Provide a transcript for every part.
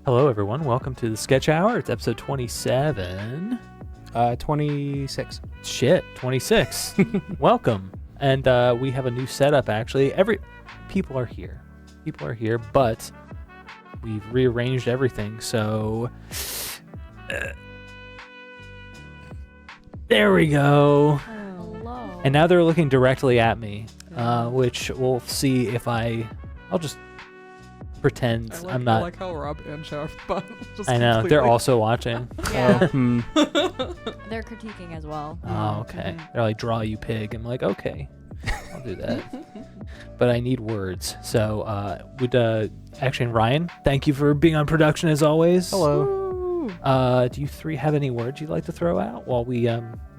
Hello, everyone. Welcome to the Sketch Hour. It's episode 27. 26. Shit, 26. Welcome. And we have a new setup, actually. People are here. But we've rearranged everything, so... there we go. Hello. And now they're looking directly at me, which we'll see if I'll just pretend I'm not. I like how Rob and Jeff, but just I know, completely... they're also watching. Yeah. Oh, They're critiquing as well. Oh, okay. They're like, draw you pig. I'm like, okay, I'll do that. But I need words. So actually, Ryan, thank you for being on production as always. Hello. Do you three have any words you'd like to throw out while we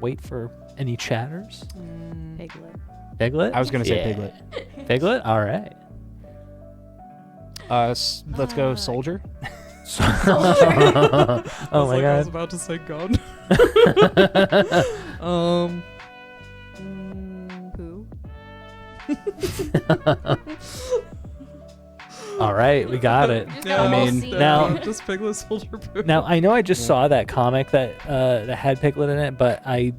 wait for any chatters? Piglet. Piglet? I was going to say Yeah. piglet. Piglet? All right. Let's go soldier. Oh my I was god. about to say gun. Poo. All right, we got it. Just Yeah, got a I whole mean, scene. now- just Piglet Soldier Poo. Now I know I just Yeah. saw that comic that had Piglet in it, but I'm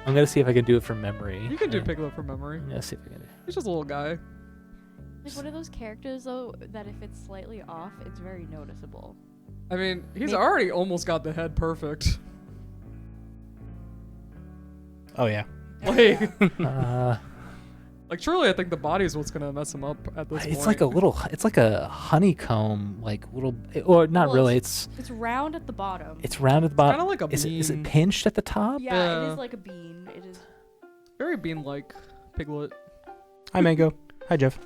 gonna see if I can do it from memory. You can do Piglet from memory. I'm gonna see if I can do. He's just a little guy. Like one of those characters though that if it's slightly off, it's very noticeable. I mean, he's Maybe- already almost got the head perfect. Oh, yeah. Like truly, I think the body is what's gonna mess him up at this point. It's like a honeycomb, like little, or not Well, really. It's round at the bottom. It's round at the bottom. kind of like a bean. Is it pinched at the top? Yeah, Yeah. it is like a bean. It is. Very bean-like Piglet. Hi, Mango. Hi, Jeff.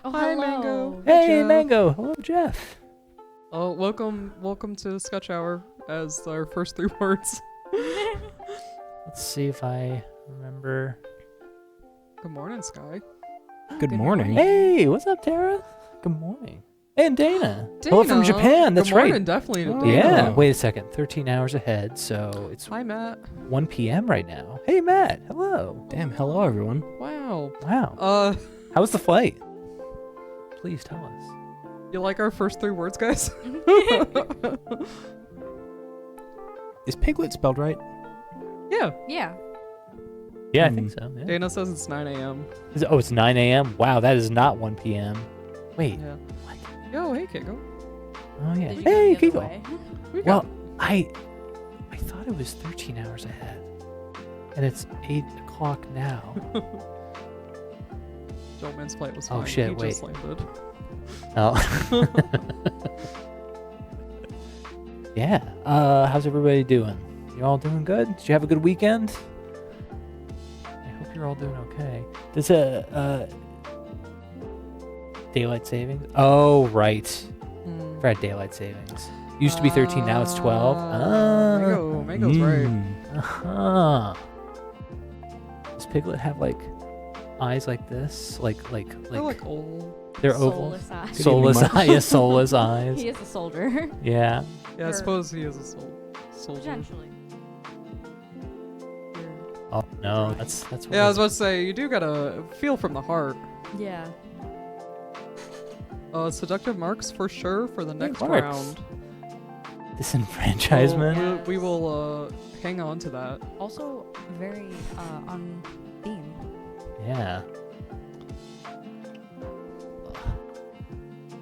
Oh, Hi, hello. Mango. Hey, Jeff. Mango. Hello, Jeff. Oh, welcome to Sketch Hour as our first 3 words. Let's see if I remember. Good morning, Sky. Good morning. Hey, what's up, Tara? Good morning. Hey, and Dana. Hello from Japan. That's Good morning, right. definitely. to Oh. Dana. Yeah. Dana. Wait a second. 13 hours ahead, so it's Hi, Matt. 1 p.m. right now. Hey, Matt. Hello. Damn, hello, everyone. Wow. Wow. How was the flight? Please tell us. You like our first 3 words, guys? Is piglet spelled right? Yeah. Yeah. Yeah, I think so. Yeah. Dana says it's 9 a.m. It's 9 a.m. Wow, that is not 1 p.m. Wait. Yeah. What? Yo, hey, Kiko. Oh yeah. Did you go Hey, the other Kiko. way? We Well, got I thought it was 13 hours ahead, and it's 8 o'clock now. Joe Man's flight was Oh, fine. shit, He wait. just landed. Oh. Yeah. How's everybody doing? You all doing good? Did you have a good weekend? I hope you're all doing okay. Does daylight savings? Oh, right. Forgot daylight savings. Used to be 13, now it's 12. Mango's right. Uh-huh. Does Piglet have like eyes like this? Like They're like old. they're oval? Soulless eyes. Good Soulless evening, Mike. eyes, soulless eyes. He is a soldier. Yeah. Yeah, I Or- suppose he is a soldier. Potentially. Oh no, that's what Yeah, I was about to say, you do gotta feel from the heart. Yeah. Seductive marks for sure for the next marks. round. Disenfranchisement. Well, we will hang on to that. Also very on theme. Yeah.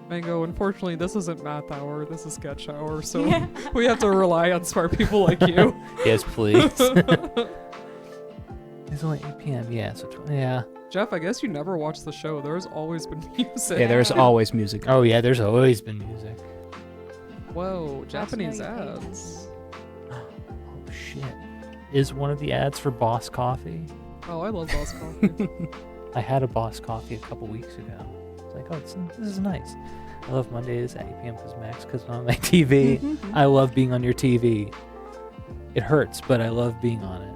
Mango, unfortunately, this isn't math hour. This is sketch hour, so Yeah. we have to rely on smart people like you. Yes, please. It's only 8 p.m. Yeah, so yeah. Jeff, I guess you never watched the show. There's always been music. Yeah, there's always music. Oh yeah, there's always been music. Whoa, That's how Japanese you pay ads. Oh shit. Is one of the ads for Boss Coffee? Oh, I love Boss Coffee. I had a Boss Coffee a couple weeks ago. It's like, oh, this is nice. I love Mondays at 8 p.m. because Max because on my TV. I love being on your TV. It hurts, but I love being on it.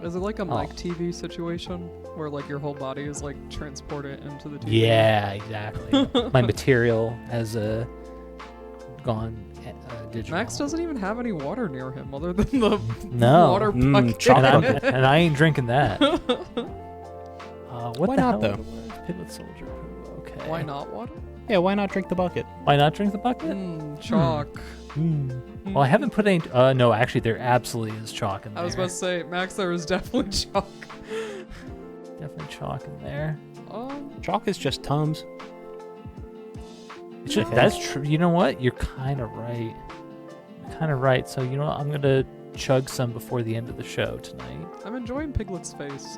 Is it like a Oh. mic TV situation where like your whole body is like transported into the TV? Yeah, exactly. My material has gone digital. Max doesn't even have any water near him other than the No. water Mm, bucket. chocolate. and I ain't drinking that. What Why the not, hell though? are the words? Piglet soldier. Okay. Why not water? Yeah, why not drink the bucket? Why not drink the bucket? Chalk. Well, I haven't put any. No, actually, there absolutely is chalk in there. I was about to say, Max, there is definitely chalk. Definitely chalk in there. Chalk is just Tums. It's just, that's true. You know what? You're kind of right. So, you know what? I'm going to chug some before the end of the show tonight. I'm enjoying Piglet's face.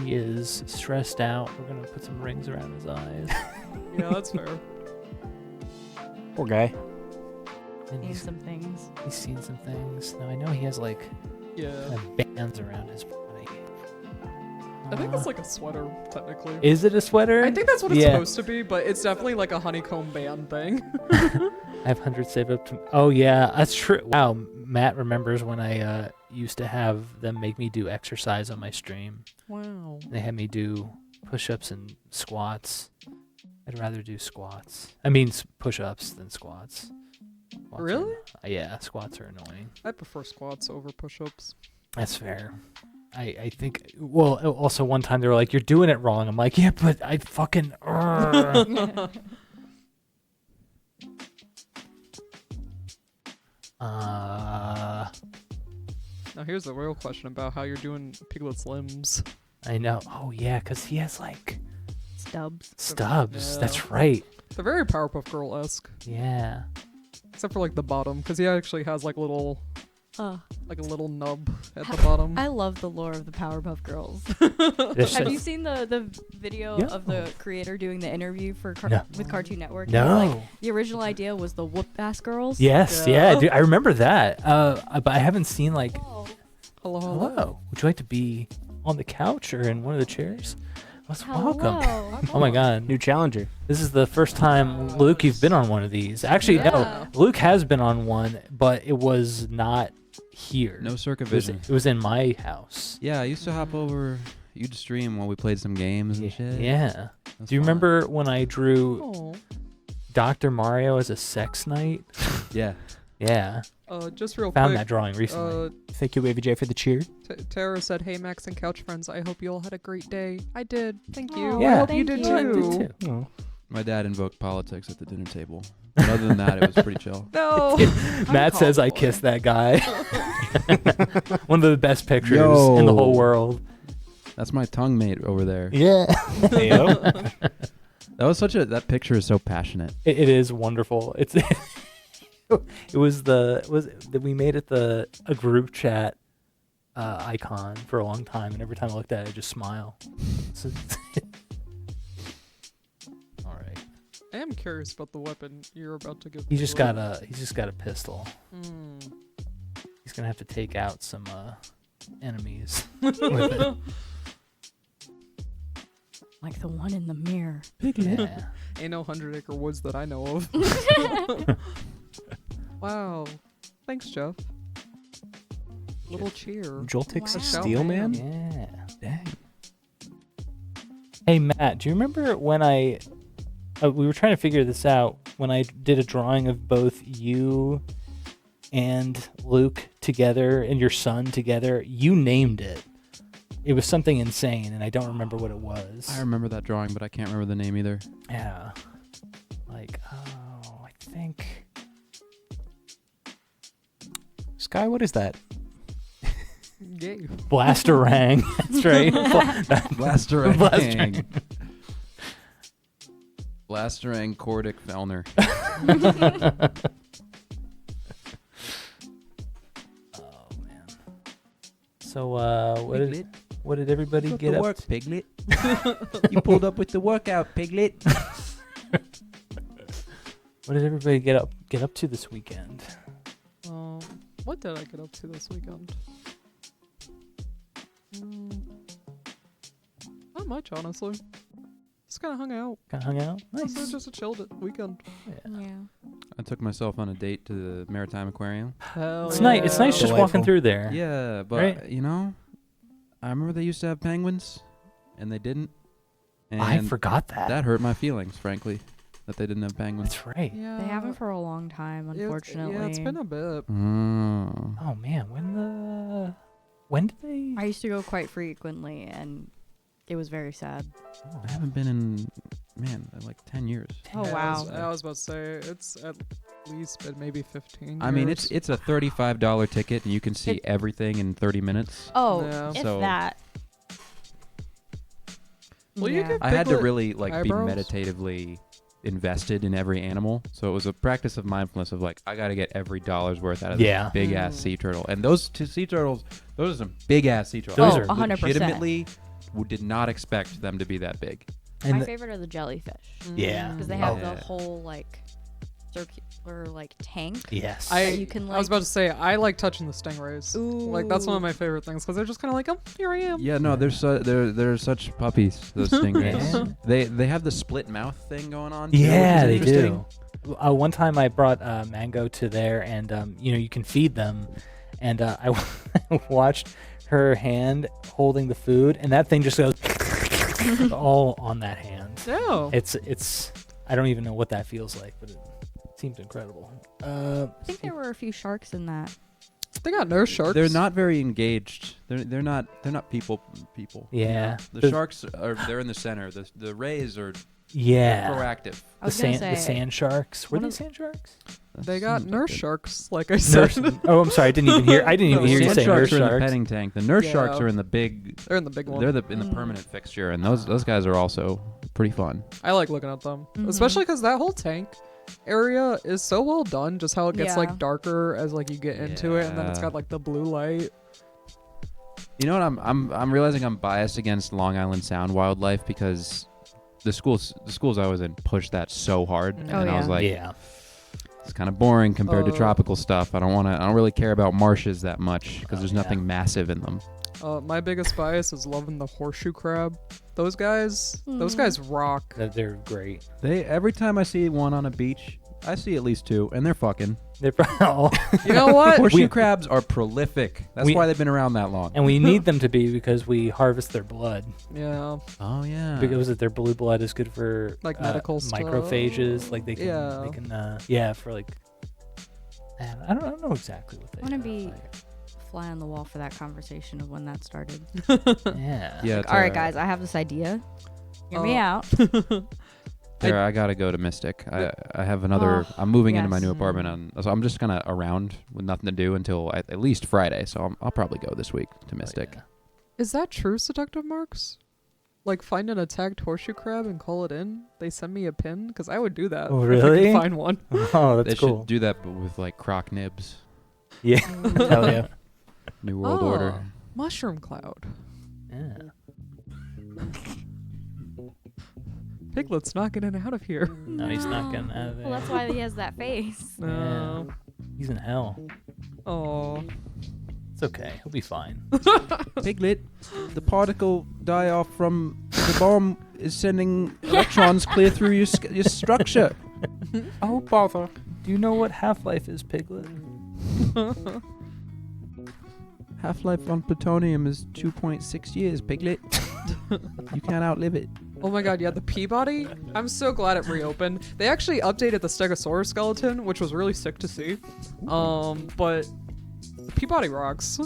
He is stressed out. We're going to put some rings around his eyes. Yeah, that's fair. Poor guy. And Seen some things. he's seen some things. Now, I know he has, like, Yeah. kind of bands around his body. I think it's like a sweater, technically. Is it a sweater? I think that's what it's Yeah. supposed to be, but it's definitely like a honeycomb band thing. I have 100 saved up to. Oh yeah, that's true. Wow, Matt remembers when I used to have them make me do exercise on my stream. Wow. They had me do push-ups and squats. I'd rather do squats. I mean push-ups than squats. Squats are- Really? yeah, squats are annoying. I prefer squats over push-ups. That's fair. I think. Well, also one time they were like, "You're doing it wrong." I'm like, "Yeah, but I fucking." Now here's the real question about how you're doing Piglet's limbs. I know. Oh yeah, 'cause he has like Stubs. stubs. Yeah. That's right. They're very Powerpuff Girl-esque, Yeah. except for like the bottom, because he actually has like a little nub at the Ha- bottom. I love the lore of the Powerpuff Girls. There's Have such- you seen the video Yeah. of the creator doing the interview for No. with Cartoon Network? No. Like, the original idea was the whoop-ass girls. Yes, Yeah. yeah, dude, I remember that. But I haven't seen like. Oh. Hello. Hello. Would you like to be on the couch or in one of the chairs? Welcome. Hello. Oh my God. New challenger. This is the first time, Luke, you've been on one of these. Actually, Yeah. no. Luke has been on one, but it was not here. No Circa It was, Vision. it was in my house. Yeah, I used to hop over. You'd stream while we played some games and shit. Yeah. That's Do you fun. remember when I drew Oh. Dr. Mario as a sex knight? Yeah. Yeah. Just real Found quick. that drawing recently. Thank you, Wavy J, for the cheer. Tara said, "Hey Max and Couch Friends, I hope you all had a great day." I did. Thank you. Aw, I Yeah. hope you thank did you. I did too. too. Oh. My dad invoked politics at the dinner table. But other than that, it was pretty chill. No. Matt says I Uncalled for. kissed that guy. One of the best pictures Yo. in the whole world. That's my tongue mate over there. Yeah. That was that picture is so passionate. It is wonderful. It's it was that we made it a group chat icon for a long time, and every time I looked at it, I just smile. So- all right. I am curious about the weapon you're about to give. He's just away. got a pistol. Mm. He's gonna have to take out some enemies with it. Like the one in the mirror. Yeah. Ain't no 100-acre woods that I know of. Wow. Thanks, Jeff. Little cheer. Joltix Wow. Steel Man? Yeah. Dang. Hey Matt, do you remember when we were trying to figure this out when I did a drawing of both you and Luke together and your son together? You named it. It was something insane, and I don't remember what it was. I remember that drawing, but I can't remember the name either. Yeah. Like, oh, I think. Sky, what is that? Yay. Blasterang. That's right. Blasterang. Blasterang. Blasterang Cordic Fellner. Oh man. So what did everybody get up to? Piglet. You pulled up with the workout, Piglet. What did everybody get up to this weekend? What did I get up to this weekend? Not much, honestly. Just kind of hung out. Kind of hung out. Nice. Nice. Just a chilled weekend. Yeah. Yeah. I took myself on a date to the Maritime Aquarium. Hell It's nice. It's nice just Delightful. walking through there. Yeah, but Right. you know, I remember they used to have penguins, and they didn't. And I forgot that. that hurt my feelings, frankly, that they didn't have penguins. That's right. Yeah. They haven't for a long time, unfortunately. Yeah, it's been a bit. Oh. Oh man, when did they? I used to go quite frequently and It was very sad. I haven't been in, like 10 years. Oh Yeah, wow. I was about to say it's at least been maybe 15 I mean, years. it's a $35 ticket, and you can see everything in 30 minutes. Oh, Yeah. if So- that. Well, you Yeah. could I had to Piglet really like eyebrows? be meditatively invested in every animal, so it was a practice of mindfulness of like I got to get every dollar's worth out of Yeah. this big ass Mm. sea turtle. And those two sea turtles, those are some big ass sea turtles. Those I are 100%. legitimately did not expect them to be that big. And My the- favorite are the jellyfish Yeah. because they Oh. have Yeah. the whole like circular like tank. yes. that you can I was like. about to say I like touching the stingrays. Like that's one of Ooh. my favorite things because they're just kind of like, oh, here I am. Yeah, no, they're such puppies. Those stingrays. Yeah. They have the split mouth thing going on. Too, Yeah, which they is interesting. do. One time I brought Mango to there, and you can feed them, and I watched her hand holding the food, and that thing just goes all on that hand. Yeah. It's I don't even know what that feels like, but it seems incredible. I think there were a few sharks in that. They got nurse sharks. They're not very engaged. They're not people. Yeah. The sharks they're in the center. The rays are Yeah. proactive. I was gonna the say sand sharks. Were one they of- sand sharks? They got Seems nurse like it. sharks, like I said. Nurse. Oh, I'm sorry. I didn't even hear. I didn't even No, hear you Sand say nurse sharks are in the sharks. petting tank. The nurse sharks Yeah. are in the big. They're in the big one. They're in the Mm. permanent fixture, and those guys are also pretty fun. I like looking at them, Mhm. especially because that whole tank area is so well done. Just how it gets Yeah. like darker as like you get into it, and then it's Yeah. got like the blue light. You know what? I'm realizing I'm biased against Long Island Sound wildlife because the schools I was in pushed that so hard, Oh, and I was yeah. like, Yeah. it's kind of boring compared to Uh, tropical stuff. I don't really care about marshes that much because there's yeah. nothing massive in them. My biggest bias is loving the horseshoe crab. Those guys Mm. rock. They're great. Every time I see one on a beach, I see at least two, and they're fucking. They're probably, You know what? Horseshoe crabs are prolific. That's We- why they've been around that long. and we need them to be because we harvest their blood. Yeah. Oh yeah. Because their blue blood is good for Like medical stuff. microphages. Like they can, Yeah. for like. I don't know exactly what they. I wanna do. be fly on the wall for that conversation of when that started. Yeah. Yeah. Like, all right, guys, I have this idea. Hear me Oh. out. Tara, I gotta go to Mystic. I have another. Oh, I'm moving into my yes. new apartment, so I'm just kind of around with nothing to do until at least Friday. So I'll probably go this week to Mystic. Oh, yeah. Is that true, Seductive Marks? Like finding a tagged horseshoe crab and call it in? They send me a pin? Because I would do that. Oh, If I really? could find one. Oh, They that's cool. should do that, but with like croc nibs. Yeah. Hell yeah. New World Order. Mushroom cloud. Yeah. Piglet's not getting out of here. No, he's not getting out of there. Well, that's why he has that face. No. He's in hell. Oh. It's okay. He'll be fine. Piglet, the particle die off from the bomb is sending electrons clear through your structure. Oh, bother. Do you know what Half-Life is, Piglet? Half-life on plutonium is 2.6 years, Piglet. You can't outlive it. Oh my god, yeah, the Peabody. I'm so glad it reopened. They actually updated the Stegosaurus skeleton, which was really sick to see. But the Peabody rocks.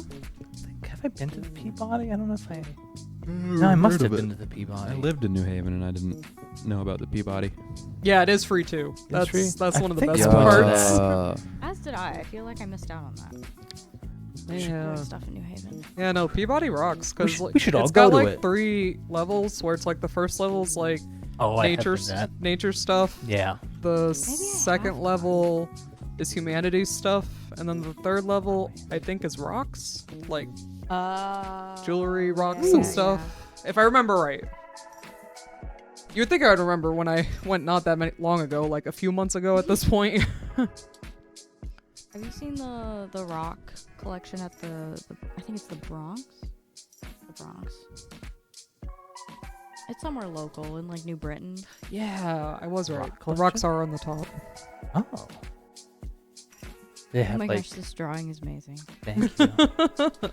Have I been to the Peabody? I don't know if I... No, I must have been to the Peabody. I lived in New Haven and I didn't know about the Peabody. Yeah, it is free too. That's free? that's I one of the think best so. parts. As did I. I feel like I missed out on that. Yeah. Stuff in New Haven. Yeah, no, Peabody rocks because we should all it's go got to like it. 3 levels where it's like the first level's like Oh, I have nature been that. nature stuff. Yeah. The I second have. level is humanities stuff, and then the third level I think is rocks, like jewelry, rocks, and stuff. If I remember right. You would think I would remember when I went not that long ago, like a few months ago at this point. Have you seen the rock collection at the I think it's the Bronx? The Bronx. It's somewhere local in like New Britain. Yeah, I was right. Rock The rocks are on the top. Oh. They Oh have my like... gosh, this drawing is amazing. Thank you.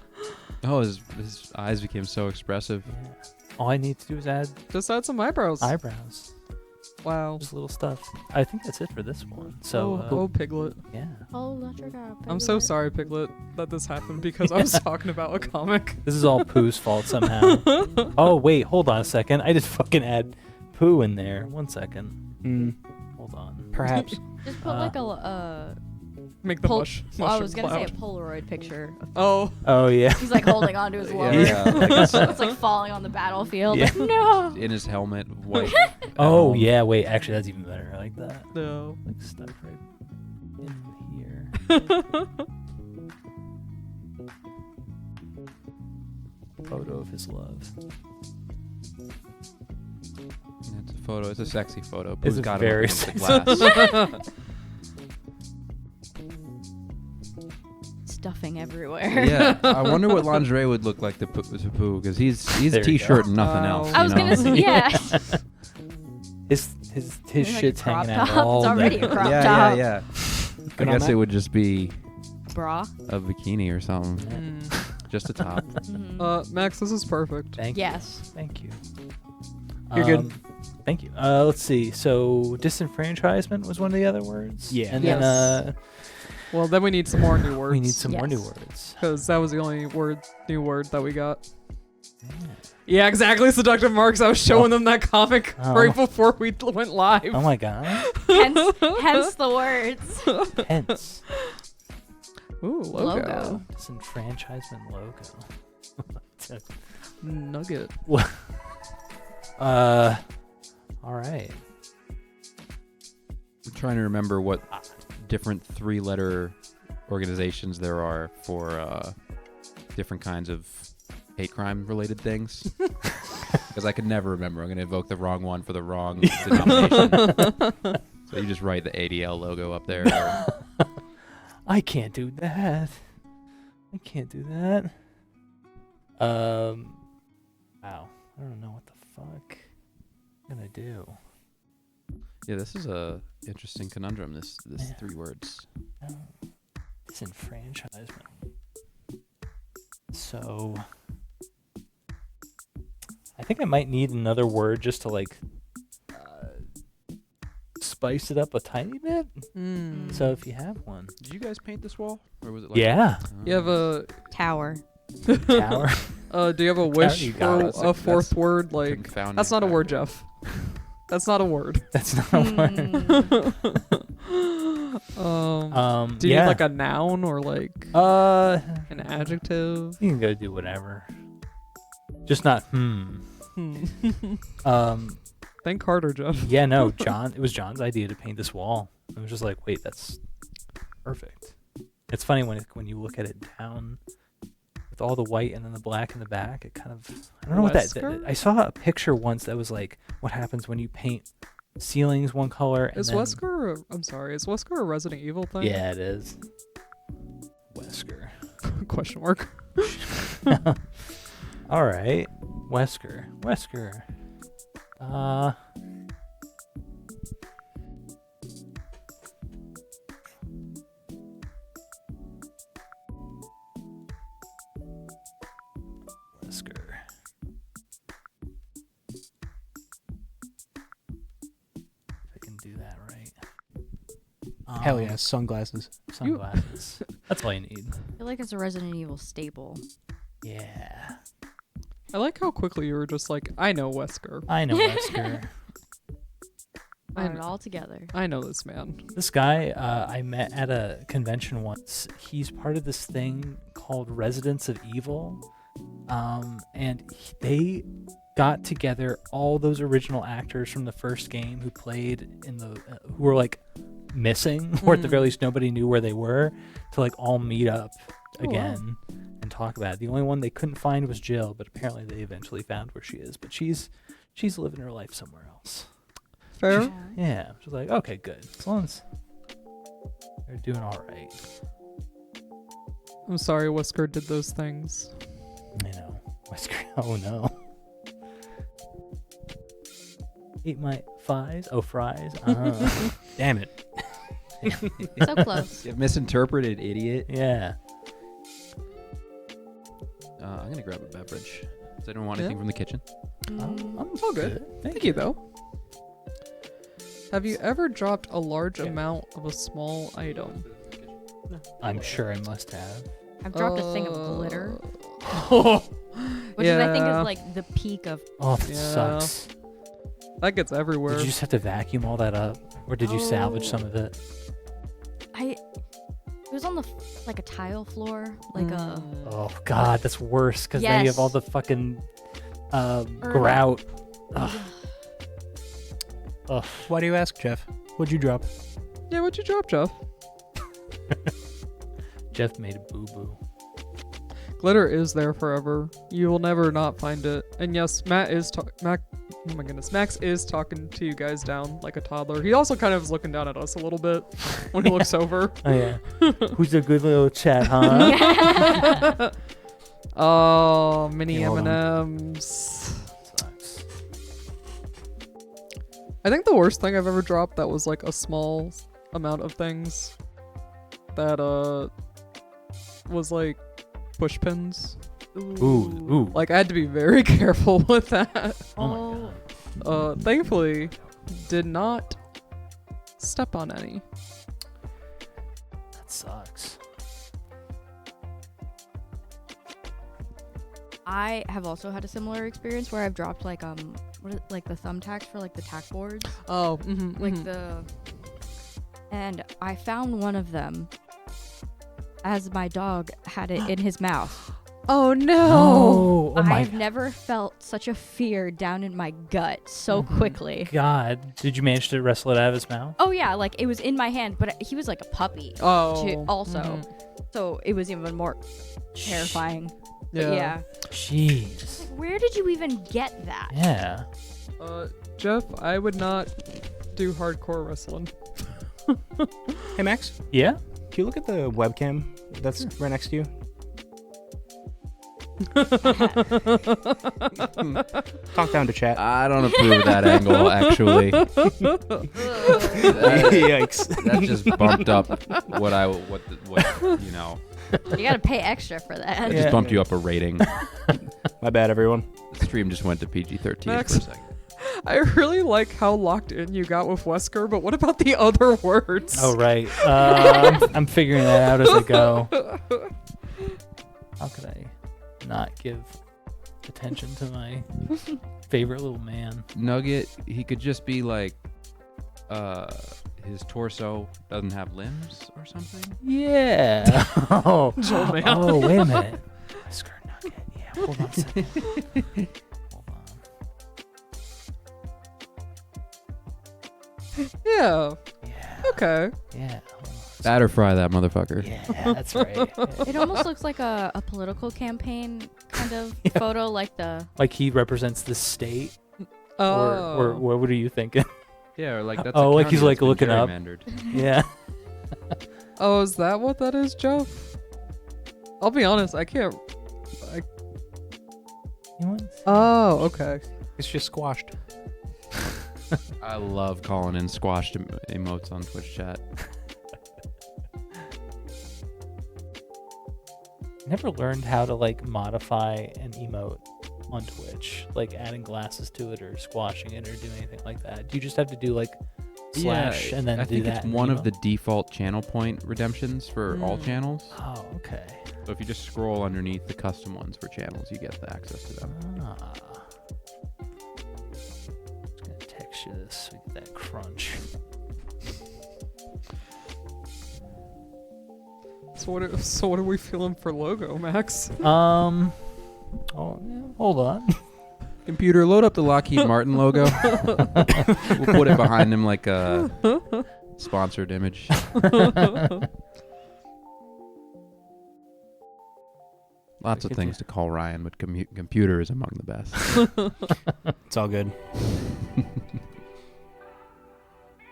Oh, his eyes became so expressive. Yeah. All I need to do is add Just add some eyebrows. eyebrows. Wow. Just little stuff. I think that's it for this one. So, oh, Piglet. yeah. Oh, that's your guy. I'm so sorry, Piglet, that this happened because I was talking about a comic. This is all Pooh's fault somehow. Oh, wait, hold on a second. I just fucking add Pooh in there. 1 second. Hold on. Perhaps. Just put like a Make the Pol- mush. well, I mushroom was gonna say a cloud. Polaroid picture. Oh. Oh, yeah. He's like holding onto his lover. Yeah, like It's like falling on the battlefield. Yeah. Like, no. in his helmet, white. Oh, home. yeah, wait. Actually, that's even better. I like that. No. Like stuff right in here. Photo of his love. It's a photo. It's a sexy photo. It's Pooh's a got him very against the sexy- glass. Stuffing everywhere. Yeah, I wonder what lingerie would look like to Pooh, because he's There a you t-shirt go. and nothing Wow. else. I was you know? gonna say, yeah. His Like a shit's crop hanging out top. all It's already day. a crop yeah, top. yeah. Good I on guess that. it would just be Bra. a bikini or something, Mm. just a top. Mhm. Max, this is perfect. Thank Yes. you. Thank you. You're good. Thank you. Let's see. So disenfranchisement was one of the other words. Yeah. And Yes. then Well, then we need some more new words. we need some more new Yes. words. Because that was the only new word that we got. Yeah. Yeah, exactly. Seductive Marks. I was showing them that comic Oh. right before we went live. Oh my god. hence the words. Hence Ooh, Logo. disenfranchisement logo. Nugget. All right. I'm trying to remember what different 3-letter organizations there are for different kinds of hate crime related things. Because I could never remember. I'm going to invoke the wrong one for the wrong denomination. So you just write the ADL logo up there. I can't do that. I can't do that. Wow. I don't know what the fuck I'm gonna do. Yeah, this is a interesting conundrum. This Yeah. 3 words. No. Disenfranchisement. So I think I might need another word just to like spice it up a tiny bit. Mm. So if you have one. Did you guys paint this wall, or was it like? Yeah. You have a. Tower. Tower. Do you have a wish you got for it. a fourth word? Like, confounding that's not a word, factor. Jeff. That's not a word. That's not a word. Do you yeah. need like a noun or like an adjective? You can go do whatever. Just not Think harder, Jeff. Yeah, no, John. It was John's idea to paint this wall. I was just like, wait, that's perfect. It's funny when you look at it down with all the white and then the black in the back. It kind of I don't know what that. Wesker? I saw a picture once that was like what happens when you paint ceilings one color. And Is then, Wesker? I'm sorry. Is Wesker a Resident Evil thing? Yeah, it is. Wesker. Question mark. All right, Wesker. Wesker. Wesker. If I can do that right. Hell yeah, sunglasses. Sunglasses. That's all you need. I feel like it's a Resident Evil staple. Yeah. I like how quickly you were just like, I know Wesker. I know Wesker. I Brought it know. all together. I know this man. This guy I met at a convention once. He's part of this thing called Residents of Evil. And they got together all those original actors from the first game who played in the who were like missing, or at the very least nobody knew where they were, to like all meet up again and talk about it. The only one they couldn't find was Jill, but apparently they eventually found where she is. But she's living her life somewhere else. Fair. Yeah, she's like, okay, good. As long as they're doing all right. I'm sorry Wesker did those things. I know. Wesker. Oh no. Eat my fries. Oh, fries. Damn it. So close. You misinterpreted, idiot. Yeah. I'm gonna grab a beverage. Does anyone want Yeah. anything from the kitchen? I'm all good. Thank you, though. Have you ever dropped a large amount of a small item? I'm sure I must have. I've dropped a thing of glitter, Oh, which is, I think yeah. is like the peak of. Oh, that Yeah. sucks. that gets everywhere. Did you just have to vacuum all that up, or did you salvage some of it? It was on the like a tile floor, like a. Oh God, that's worse because then you have all Yes. the fucking grout. Ugh. Ugh. Why do you ask, Jeff? What'd you drop? Yeah, what'd you drop, Jeff? Jeff made a boo boo. Glitter is there forever. You will never not find it. And yes, Max is talking to you guys down like a toddler. He also kind of is looking down at us a little bit when he looks over. Oh yeah. Who's a good little chat, huh? Oh, mini Yeah, hold M&Ms. Sucks. I think the worst thing I've ever dropped that was like a small amount of things that was like push pins. Ooh. Like I had to be very careful with that. Oh my God. Thankfully did not step on any. That sucks. I have also had a similar experience where I've dropped like like the thumbtacks for like the tack boards, Oh, like and I found one of them as my dog had it in his mouth. Oh no. Oh my I've never felt such a fear down in my gut so quickly. God. Did you manage to wrestle it out of his mouth? Oh yeah, like it was in my hand, but he was like a puppy Oh. also. So it was even more terrifying. But yeah. Jeez. Where did you even get that? Yeah. Jeff, I would not do hardcore wrestling. Hey, Max, Yeah? can you look at the webcam that's right next to you? Talk down to chat. I don't approve of that angle, actually. Yikes. That just bumped up what you know. You gotta pay extra for that. It just bumped you up a rating. My bad, everyone. The stream just went to PG-13 Max. for a second. I really like how locked in you got with Wesker, but what about the other words? Oh, right. I'm figuring that out as I go. How could I not give attention to my favorite little man? Nugget, he could just be like, his torso doesn't have limbs or something. Yeah. Oh, man. oh, wait a minute. Wesker Nugget. Yeah, hold on a second. Hold on. Yeah. Yeah. Okay. Yeah. Hold on. Batter fry that motherfucker. Yeah, that's right. It almost looks like a political campaign kind of photo, like the. Like he represents the state, Oh. or what are you thinking? Yeah, or like that's. Oh, a like he's, county like, that's been looking up. gerrymandered. Yeah. Oh, is that what that is, Jeff? I'll be honest, I can't. You want? Oh, okay. It's just squashed. I love calling in squashed emotes on Twitch chat. Never learned how to like modify an emote on Twitch, like adding glasses to it or squashing it or doing anything like that. Do you just have to do like slash and then I do think that? it's in one of the emote? default channel point redemptions for all channels. Oh, okay. So if you just scroll underneath the custom ones for channels, you get the access to them. Ah. Just gonna text you this. We get that crunch. So what are we feeling for logo, Max? Oh, yeah, hold on. Computer, load up the Lockheed Martin logo. We'll put it behind him like a sponsored image. Lots of could things to call Ryan, but computer is among the best. It's all good.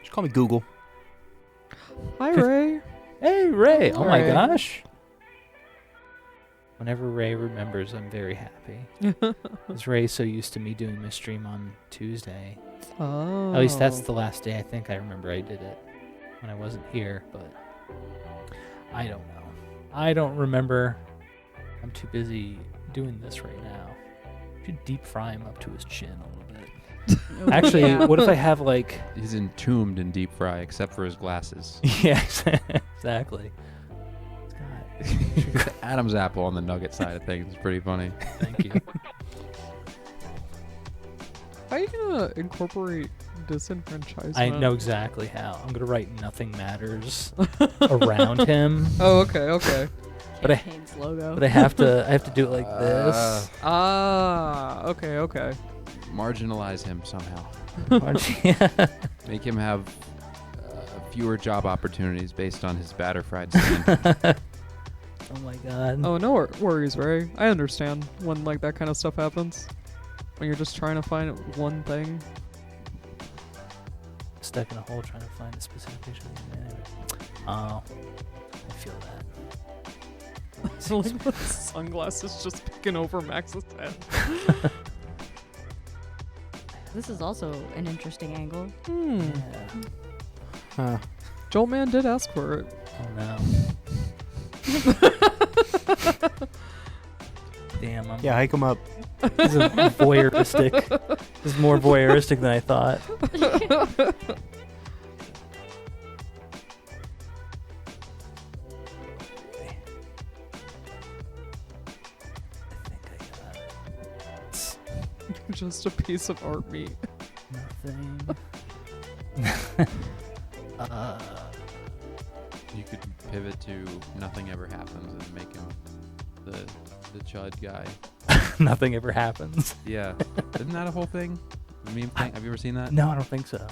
Just call me Google. Hi, Ray. Hey, Ray. Oh my Ray. gosh. Whenever Ray remembers, I'm very happy. Because Ray's so used to me doing my stream on Tuesday. Oh. At least that's the last day I think I remember I did it. When I wasn't here, but I don't know. I don't remember. I'm too busy doing this right now. Should deep fry him up to his chin a little bit. Actually, Yeah. what if I have like? He's entombed in deep fry, except for his glasses. Yeah, exactly. God, Adam's apple on the nugget side of things is pretty funny. thank you. How are you gonna incorporate disenfranchisement? I know exactly how. I'm gonna write "Nothing Matters" around him, Oh, okay. But I- Campaign's logo. but I have to do it like this. Ah, okay. Marginalize him somehow. Yeah. Make him have fewer job opportunities based on his batter fried skin. Oh my god. Oh, no worries, Ray. I understand when like that kind of stuff happens. When you're just trying to find one thing. Stuck in a hole trying to find a specific picture of the man. Oh, I feel that. So like the sunglasses just picking over Max's head. This is also an interesting angle. Yeah. Huh. Jolt Man did ask for it. Oh no. Damn. Yeah, hike him up. This is voyeuristic. This is more voyeuristic than I thought. I think I got it. Just a piece of art meat. Nothing. You could pivot to nothing ever happens and make him the Chud guy. Nothing ever happens. Yeah. Isn't that a whole thing? The meme thing? Have you ever seen that? No, I don't think so.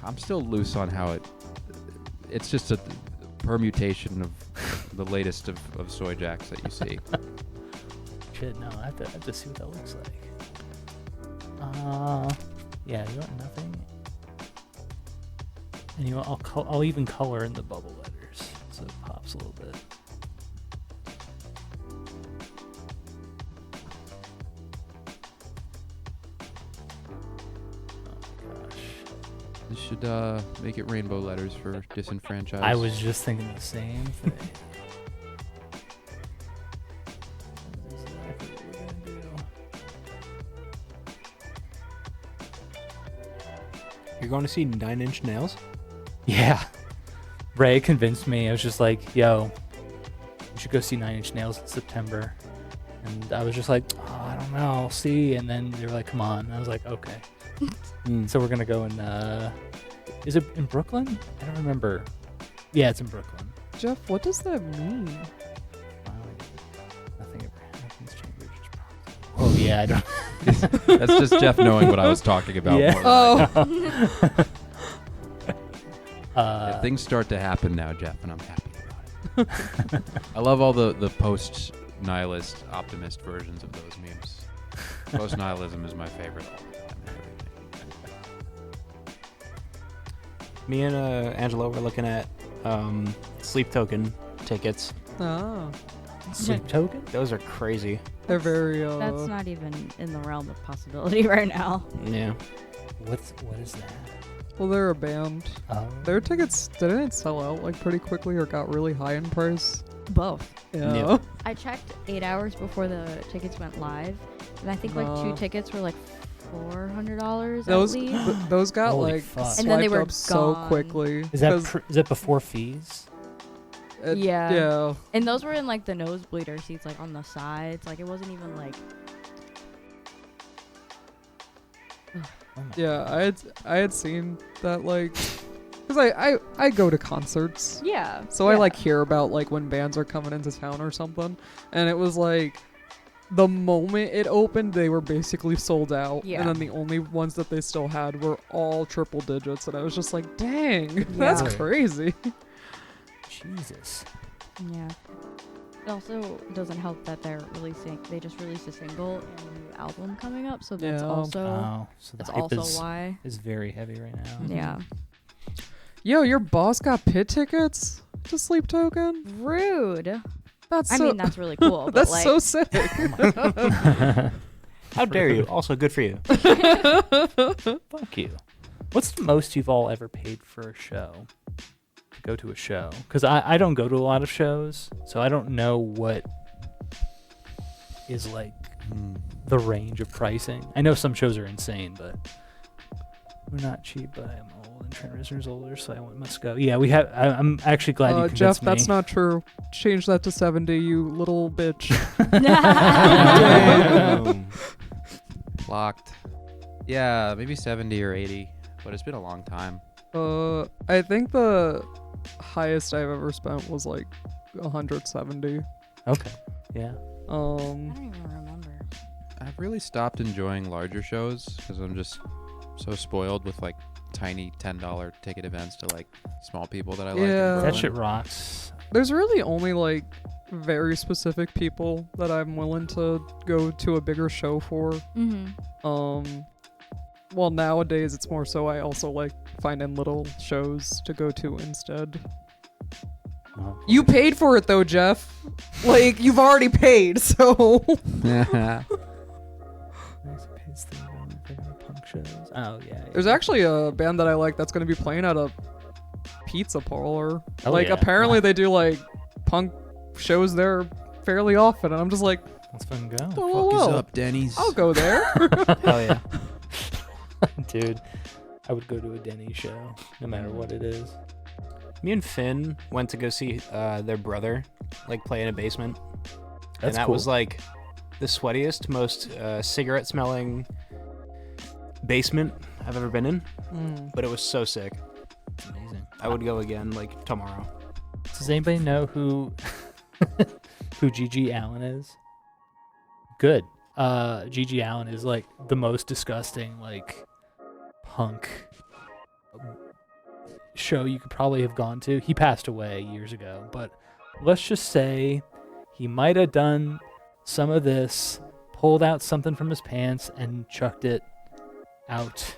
I'm still loose on how it's just a permutation of the latest of soy jacks that you see. Shit, no, I have to see what that looks like. Yeah, you want nothing? And you know, I'll even color in the bubble letters so it pops a little bit. Oh gosh. You should make it rainbow letters for disenfranchised. I was just thinking the same thing. That's exactly what we're gonna do. You're going to see 9 Inch Nails? Yeah. Ray convinced me. I was just like, yo, we should go see 9 Inch Nails in September. And I was just like, oh, I don't know, I'll see. And then they were like, come on. And I was like, okay. So we're going to go in, is it in Brooklyn? I don't remember. Yeah, it's in Brooklyn. Jeff, what does that mean? Nothing ever happens. Oh, yeah, I don't. That's just Jeff knowing what I was talking about. Yeah. More than I do. Oh. Yeah, things start to happen now, Jeff, and I'm happy about it. I love all the post-nihilist, optimist versions of those memes. Post-nihilism is my favorite all the time. and everything. Me and Angela were looking at Sleep Token tickets. Ah, Sleep token? Those are crazy. they're very That's not even in the realm of possibility right now. Yeah. What is that? well, they're a band. Oh. Their tickets didn't sell out like pretty quickly or got really high in price. Both. Yeah. Yeah. I checked 8 hours before the tickets went live, and I think like No. 2 tickets were like $400 Those at least. those got Holy like fuck. And then they swiped were up so gone. quickly. Is that 'cause is that before fees? Yeah. Yeah. And those were in like the nosebleeder seats, like on the sides. Like it wasn't even like. Oh my Yeah, I had seen that like, cause I go to concerts, Yeah. so I like hear about like when bands are coming into town or something, and it was like, the moment it opened, they were basically sold out, Yeah. and then the only ones that they still had were all triple digits, and I was just like, dang, that's Yeah. crazy. Jesus. Yeah. It also doesn't help that they just released a single and a new album coming up, so that's Yeah. So the that's hype also is, why. is very heavy right now. Yeah. Yo, your boss got pit tickets to Sleep Token? Rude. That's I so, mean, that's really cool. But that's like, so sick. How dare you? Also good for you. Fuck you. What's the most you've all ever paid for a show? To go to a show? Because I don't go to a lot of shows, so I don't know what is like the range of pricing. I know some shows are insane, but we're not cheap. But I'm old and Transmission's older, so I must go. Yeah, we have. I'm actually glad you convinced Jeff, me. that's not true. Change that to 70, you little bitch. Damn. Locked. Yeah, maybe 70 or 80, but it's been a long time. I think the highest I've ever spent was like 170. Okay. Yeah. I don't even remember. I've really stopped enjoying larger shows because I'm just so spoiled with like tiny $10 ticket events to like small people that I like. in Yeah. That Berlin. shit rocks. There's really only like very specific people that I'm willing to go to a bigger show for. Well, nowadays it's more so I also like finding little shows to go to instead. Oh. You paid for it though, Jeff. Like, you've already paid, so. Punk shows. Oh yeah. There's actually a band that I like that's going to be playing at a pizza parlor. Oh, like, yeah. apparently Wow. they do like punk shows there fairly often, and I'm just like, Let's fucking go. oh, Fuck is well, up, Denny's? I'll go there. Hell yeah. Dude, I would go to a Denny show, no matter what it is. Me and Finn went to go see their brother, like, play in a basement. That's and that cool. was, like, the sweatiest, most cigarette-smelling basement I've ever been in. But it was so sick. It's amazing. I would go again, like, tomorrow. Does anybody know who Gigi Allen is? Good. Gigi Allen is like the most disgusting like punk show you could probably have gone to. He passed away years ago, but let's just say he might have done some of this, pulled out something from his pants and chucked it out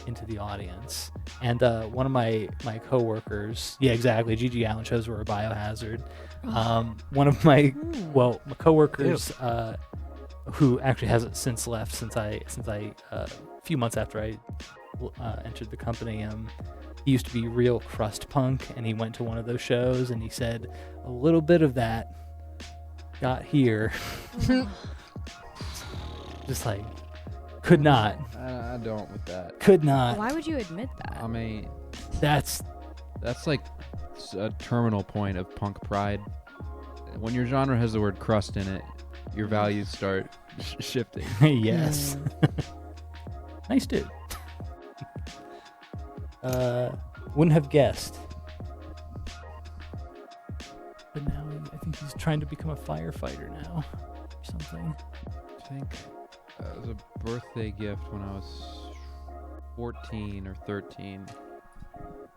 into the audience. And one of my coworkers, yeah, exactly, Gigi Allen shows were a biohazard. One of my coworkers who actually hasn't since left since I a few months after I entered the company. He used to be real crust punk, and he went to one of those shows, and he said a little bit of that got here. Just like could not. I don't with that. Could not. Why would you admit that? I mean, That's that's like a terminal point of punk pride. When your genre has the word crust in it, your values start shifting. yes. Nice dude. Wouldn't have guessed. But now I think he's trying to become a firefighter now or something. I think it was a birthday gift when I was 14 or 13.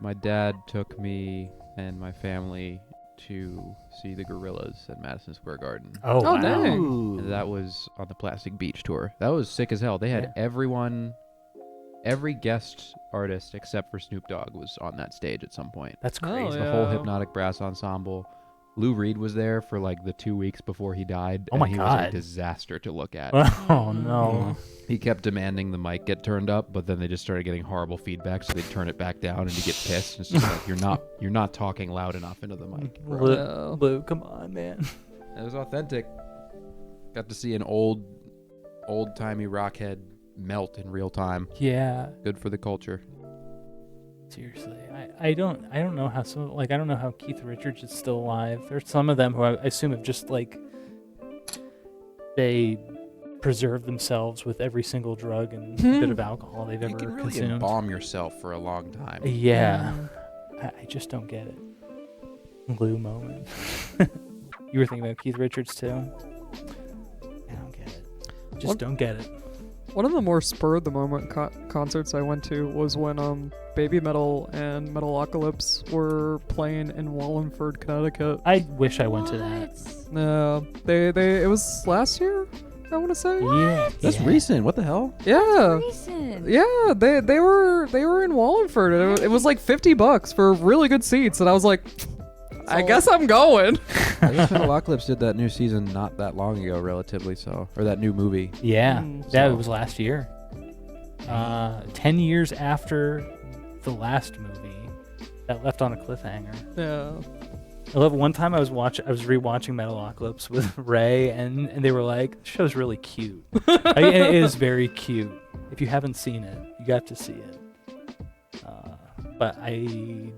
My dad took me and my family to see the Gorillas at Madison Square Garden. Oh, wow. dang. And that was on the Plastic Beach tour. That was sick as hell. They had every guest artist except for Snoop Dogg was on that stage at some point. That's Oh, crazy. The whole Yeah. Hypnotic Brass Ensemble. Lou Reed was there for like the 2 weeks before he died. Oh my and he was God. a disaster to look at. Oh no. He kept demanding the mic get turned up, but then they just started getting horrible feedback, so they'd turn it back down and he'd get pissed. It's just like you're not talking loud enough into the mic. bro." Yeah. Lou, come on, man. It was authentic. Got to see an old-timey rockhead melt in real time. Yeah. Good for the culture. Seriously, I don't know how I don't know how Keith Richards is still alive. There's some of them who I assume have just like they preserve themselves with every single drug and bit of alcohol they've You ever can really consumed. embalm yourself for a long time. Yeah, I just don't get it. Lou moment. You were thinking about Keith Richards too? I don't get it. Just What? don't get it. One of the more spur of the moment concerts I went to was when Baby Metal and Metalocalypse were playing in Wallingford, Connecticut. I wish I went to that. It was last year, I want to say. Yeah, That's recent. What the hell? Yeah. Recent. Yeah, they were in Wallingford, and it was like $50 for really good seats, and I was like, I guess I'm going. I guess Metalocalypse did that new season not that long ago, relatively so. Or that new movie. Yeah, Mm. that So- was last year. 10 years after the last movie that left on a cliffhanger. Yeah. I love one time I was rewatching Metalocalypse with Ray, and they were like, "The show's really cute." It is very cute. If you haven't seen it, you got to see it. But I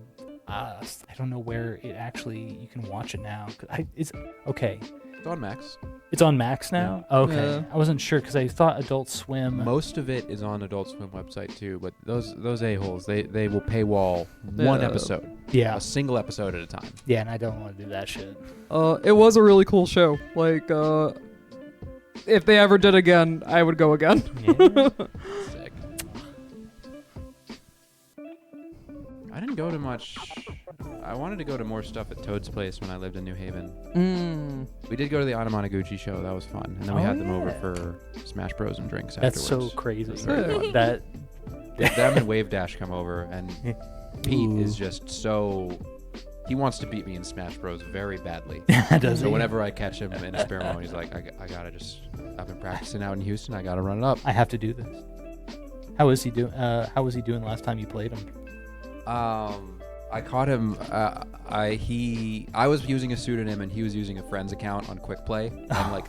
don't know where it actually you can watch it now. It's okay. It's on Max. It's on Max now. Okay, Yeah. I wasn't sure because I thought Adult Swim. Most of it is on Adult Swim website too, but those a-holes, they will paywall one episode. Yeah, A single episode at a time. yeah, and I don't want to do that shit. It was a really cool show. Like, if they ever did again, I would go again. Yeah. Sick. I didn't go to much. I wanted to go to more stuff at Toad's Place when I lived in New Haven. We did go to the Anamanaguchi show. That was fun. And then we Oh, had them over yeah. for Smash Bros. And drinks That's afterwards. so crazy. It was very fun. That Them and Wave Dash come over, and Pete is just so... He wants to beat me in Smash Bros. Very badly. does So he? whenever I catch him in a spare moment, he's like, I gotta just... I've been practicing out in Houston. I gotta run it up. I have to do this. How is he doing? How was he doing last time you played him? I caught him. I was using a pseudonym and he was using a friend's account on Quick Play. And like,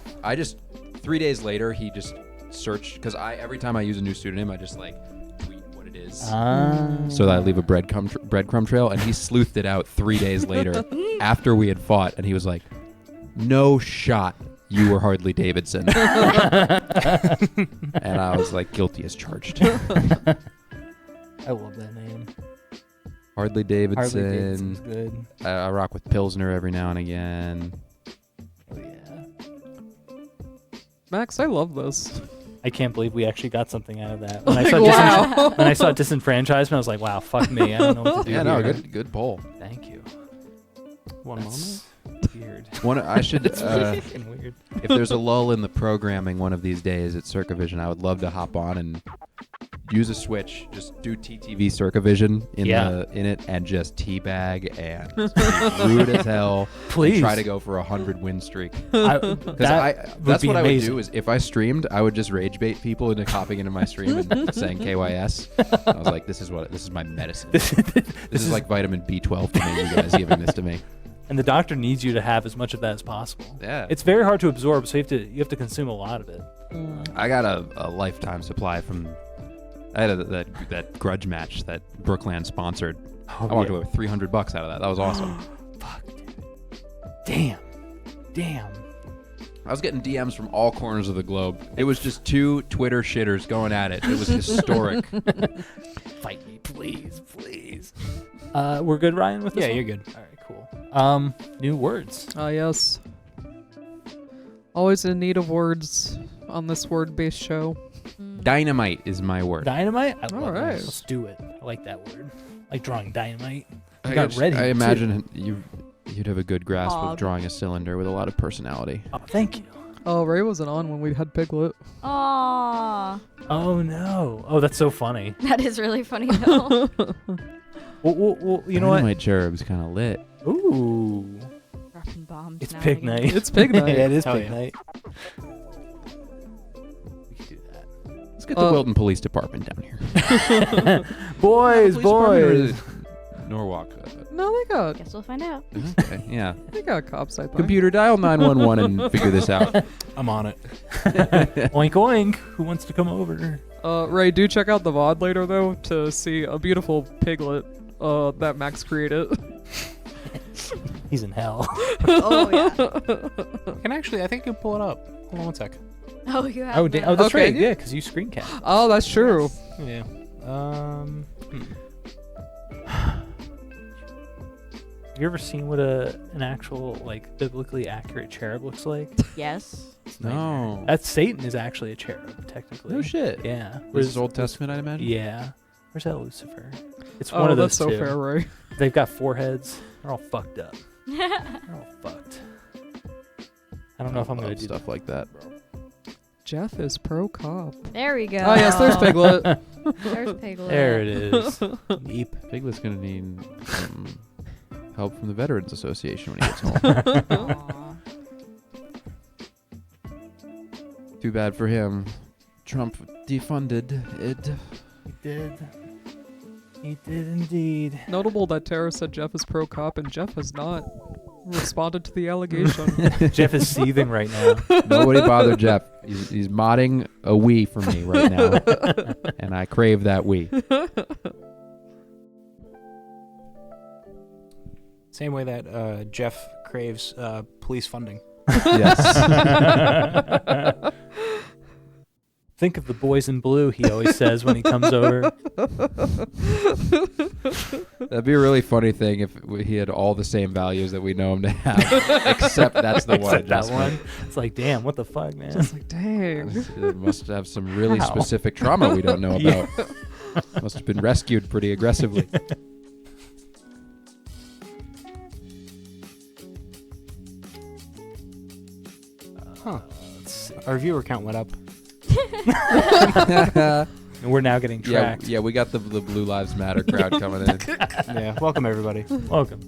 3 days later, he just searched because every time I use a new pseudonym, I just like tweet what it is, so that I leave a breadcrumb trail. And he sleuthed it out 3 days later after we had fought, and he was like, "No shot, you were Harley Davidson." And I was like, guilty as charged. I love that name. Harley Harley Davidson's Davidson. good. I rock with Pilsner every now and again. Oh yeah. Max, I love this. I can't believe we actually got something out of that. When, Like, I, saw wow. when I saw Disenfranchisement, I was like, wow, fuck me. I don't know what to do Yeah, no, here. good poll. Thank you. One moment. That's weird. I should, It's really fucking weird. if there's a lull in the programming one of these days at CircaVision, I would love to hop on and use a switch, just do TTV CircaVision in it, and just teabag and be rude as hell. Please. And try to go for 100 win streak. That's That's what I would amazing. do is if I streamed, I would just rage bait people into hopping into my stream and saying KYS. I was like, this is my medicine. This is like vitamin B12 to me. You guys giving this to me. And the doctor needs you to have as much of that as possible. Yeah. It's very hard to absorb, so you have to consume a lot of it. I got a lifetime supply from. I had that grudge match that Brookland sponsored. I walked away with $300 out of that. That was awesome. Fuck, dude. Damn. I was getting DMs from all corners of the globe. It was just two Twitter shitters going at it. It was historic. Fight me, please. We're good, Ryan, with this Yeah, one? you're good. All right, cool. New words. Yes. Always in need of words on this word-based show. Dynamite is my word. Dynamite? I love All that. right. Let's do it. I like that word. Like drawing dynamite. I You got red I here, too. imagine you'd have a good grasp of Hog. drawing a cylinder with a lot of personality. Oh, thank you. Oh, Ray wasn't on when we had Piglet. Aww. Oh, no. Oh, that's so funny. That is really funny though. Well, you know what? Dynamite Cherub's kind of lit. Ooh. Dropping bombs. It's now pig and again. night. It's pig night. Yeah, it is Hell pig yeah. night. We could do that. Let's get the Wilton Police Department down here. Boys. Norwalk. No, Guess we'll find out. Okay, yeah. they got cops, I think. Computer, dial 911 and figure this out. I'm on it. Oink oink. Who wants to come over? Ray, do check out the VOD later, though, to see a beautiful piglet that Max created. He's in hell. Oh yeah. I think I can pull it up. Hold on one sec. Oh, you have. Oh, that's Okay. right. Yeah, because you screen cap. Oh, that's true. Yeah. Have you ever seen what an actual like biblically accurate cherub looks like? Yes. No. That's Satan is actually a cherub, technically. No shit. Yeah. This is Old Testament, I'd imagine? Yeah. Where's that Lucifer? It's Oh, one of that's those so two. fair, Ray. They've got foreheads. They're all fucked up. They're all fucked. I don't know if I'm gonna do stuff like that. Jeff is pro cop. There we go. Oh, yes, there's Piglet. There's Piglet. There it is. Yeep. Piglet's gonna need some help from the Veterans Association when he gets home. Aw. Too bad for him. Trump defunded it. He did. He did indeed. Notable that Tara said Jeff is pro cop, and Jeff has not responded to the allegation. Jeff is seething right now. Nobody bothered Jeff. He's modding a Wii for me right now, and I crave that Wii. Same way that Jeff craves police funding. Yes. Think of the boys in blue, he always says when he comes over. That'd be a really funny thing if he had all the same values that we know him to have, except that's the one Except that adjustment. one. It's like, damn, what the fuck, man? Just like, dang. It must have some really How? specific trauma we don't know Yeah. about. Must have been rescued pretty aggressively. Huh. Our viewer count went up. And we're now getting tracked. Yeah, we got the Blue Lives Matter crowd coming in. Yeah. Welcome everybody. Welcome.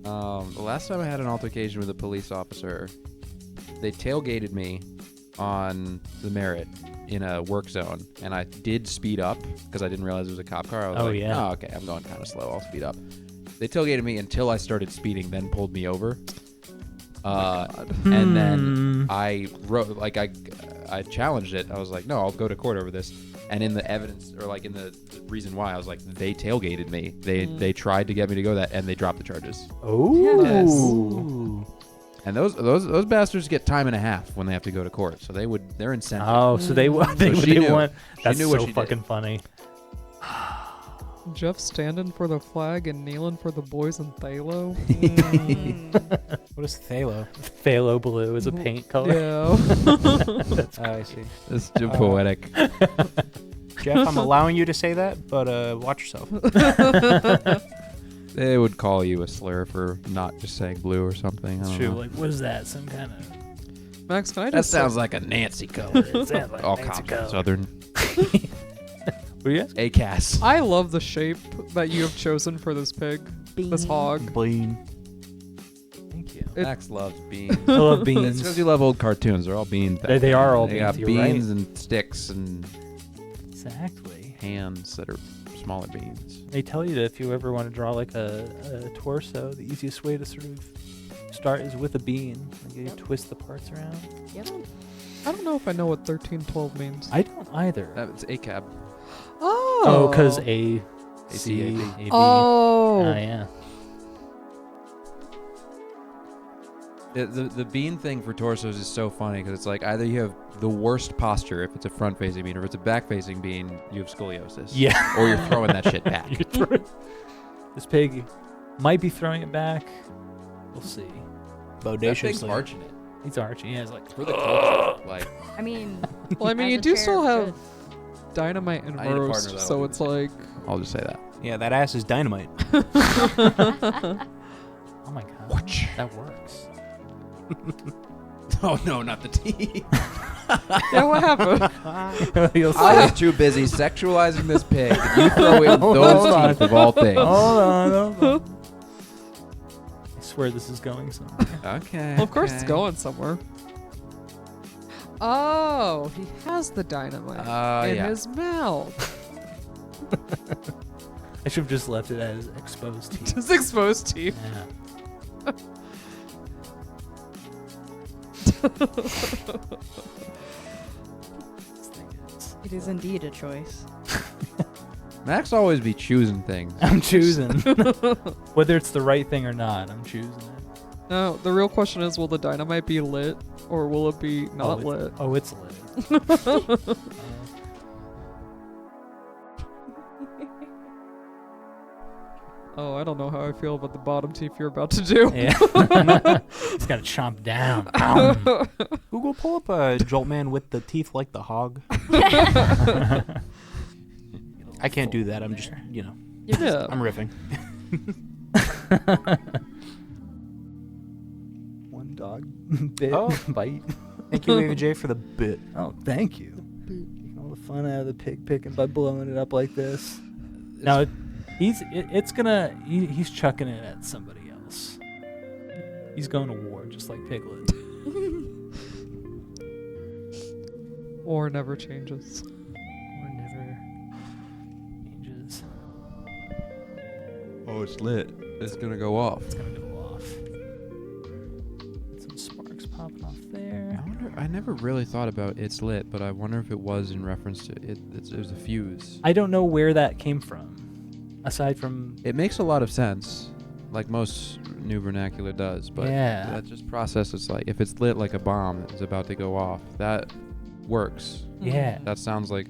The last time I had an altercation with a police officer, they tailgated me on the Merit in a work zone, and I did speed up because I didn't realize it was a cop car. I was like, yeah. oh, okay, I'm going kind of slow. I'll speed up. They tailgated me until I started speeding, then pulled me over. And then I wrote, like, I challenged it. I was like, no, I'll go to court over this. And in the evidence, or like in the reason why, I was like, they tailgated me. They tried to get me to go that, and they dropped the charges. Oh. And those bastards get time and a half when they have to go to court. So they're incentive. Oh, so they want. So she knew. Want. She That's knew what so she fucking did. funny. Jeff standing for the flag and kneeling for the boys in Thalo. What is Thalo? Phthalo blue is a paint color. Yeah. I see. It's too poetic. Jeff, I'm allowing you to say that, but watch yourself. They would call you a slur for not just saying blue or something. I It's don't true. know. Like, what is that? Some kind of. Max, can I That just sounds like a Nancy color. It sounds like All Nancy cops color. are Southern. What are you asking? ACAS. I love the shape that you have chosen for this pig, this hog. Bling. Thank you. Max loves beans. I love It's beans. because you love old cartoons. They're all beans. They are all They beans. got You're beans right. and sticks and Exactly. hands that are smaller beans. They tell you that if you ever want to draw like a torso, the easiest way to sort of start is with a bean. Like you twist the parts around. Yep. I don't know if I know what 1312 means. I don't either. It's ACAB. Oh, because A, ACAB. C, A, B. Oh. Yeah. The bean thing for torsos is so funny because it's like either you have the worst posture if it's a front-facing bean, or if it's a back-facing bean, you have scoliosis. Yeah. Or you're throwing that shit back. This pig might be throwing it back. We'll see. That thing's Bodaciously. arching it. He's arching. Yeah, it's like For the culture. Like, I mean, Well, I mean, as you a do chair still have should. dynamite and I need a partner roast, that'll so do it's the same. like. I'll just say that. Yeah, that ass is dynamite. oh my god, that works. Oh no, not the teeth. Yeah, what happened? You'll see. I was too busy sexualizing this pig. You throw in Hold those on. teeth of all things. Hold on. I swear this is going somewhere. Okay. Well, of course it's going somewhere. Oh, he has the dynamite in Yeah. his mouth. I should have just left it as exposed teeth. Just exposed teeth. Yeah. This thing is- It is indeed a choice. Max always be choosing things. I'm choosing. Whether it's the right thing or not, I'm choosing it. No, the real question is, will the dynamite be lit or will it be not lit? Oh, it's lit. Oh, I don't know how I feel about the bottom teeth you're about to do. Yeah. It's got to chomp down. Ow. Google, pull up a Joltman with the teeth like the hog. I can't do that. I'm just, Yeah. I'm riffing. One dog bit, Oh. bite. Thank you, AJ, for the bit. Oh, thank you. Taking all the fun out of the pig picking by blowing it up like this. Now, he's chucking it at somebody else. He's going to war just like Piglet. Or never changes. War never changes. Oh, it's lit. It's gonna go off. It's gonna go off. I never really thought about it's lit, but I wonder if it was in reference to it. It was a fuse. I don't know where that came from, aside from It makes a lot of sense, like most new vernacular does. But Yeah. that just processes like if it's lit like a bomb that's about to go off, that works. yeah. That sounds like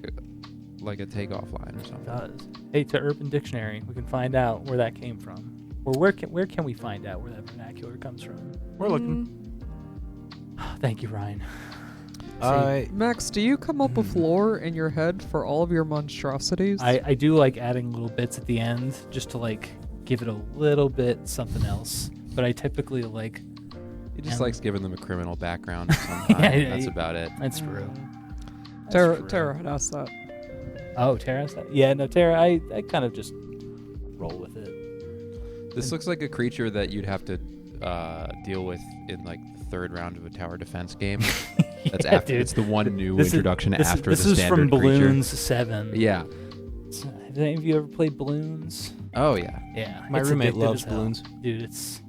a takeoff line or It something. does. Hey, to Urban Dictionary, we can find out where that came from. Or where can we find out where that vernacular comes from? We're looking. Thank you, Ryan. Max, do you come up with lore in your head for all of your monstrosities? I do like adding little bits at the end just to like give it a little bit something else. But I typically like. He just Yeah. likes giving them a criminal background. Sometimes. That's about it. That's true. Tara had asked that. Oh, Tara has that? Yeah, no, Tara, I kind of just roll with it. This looks like a creature that you'd have to deal with in like the third round of a tower defense game. That's Yeah, after. dude. It's the one new This is- introduction after this the is standard from creature. Balloons 7. Yeah. Have any of you ever played Balloons? Oh yeah. Yeah. My it's roommate addictive loves as hell. balloons. Dude, it's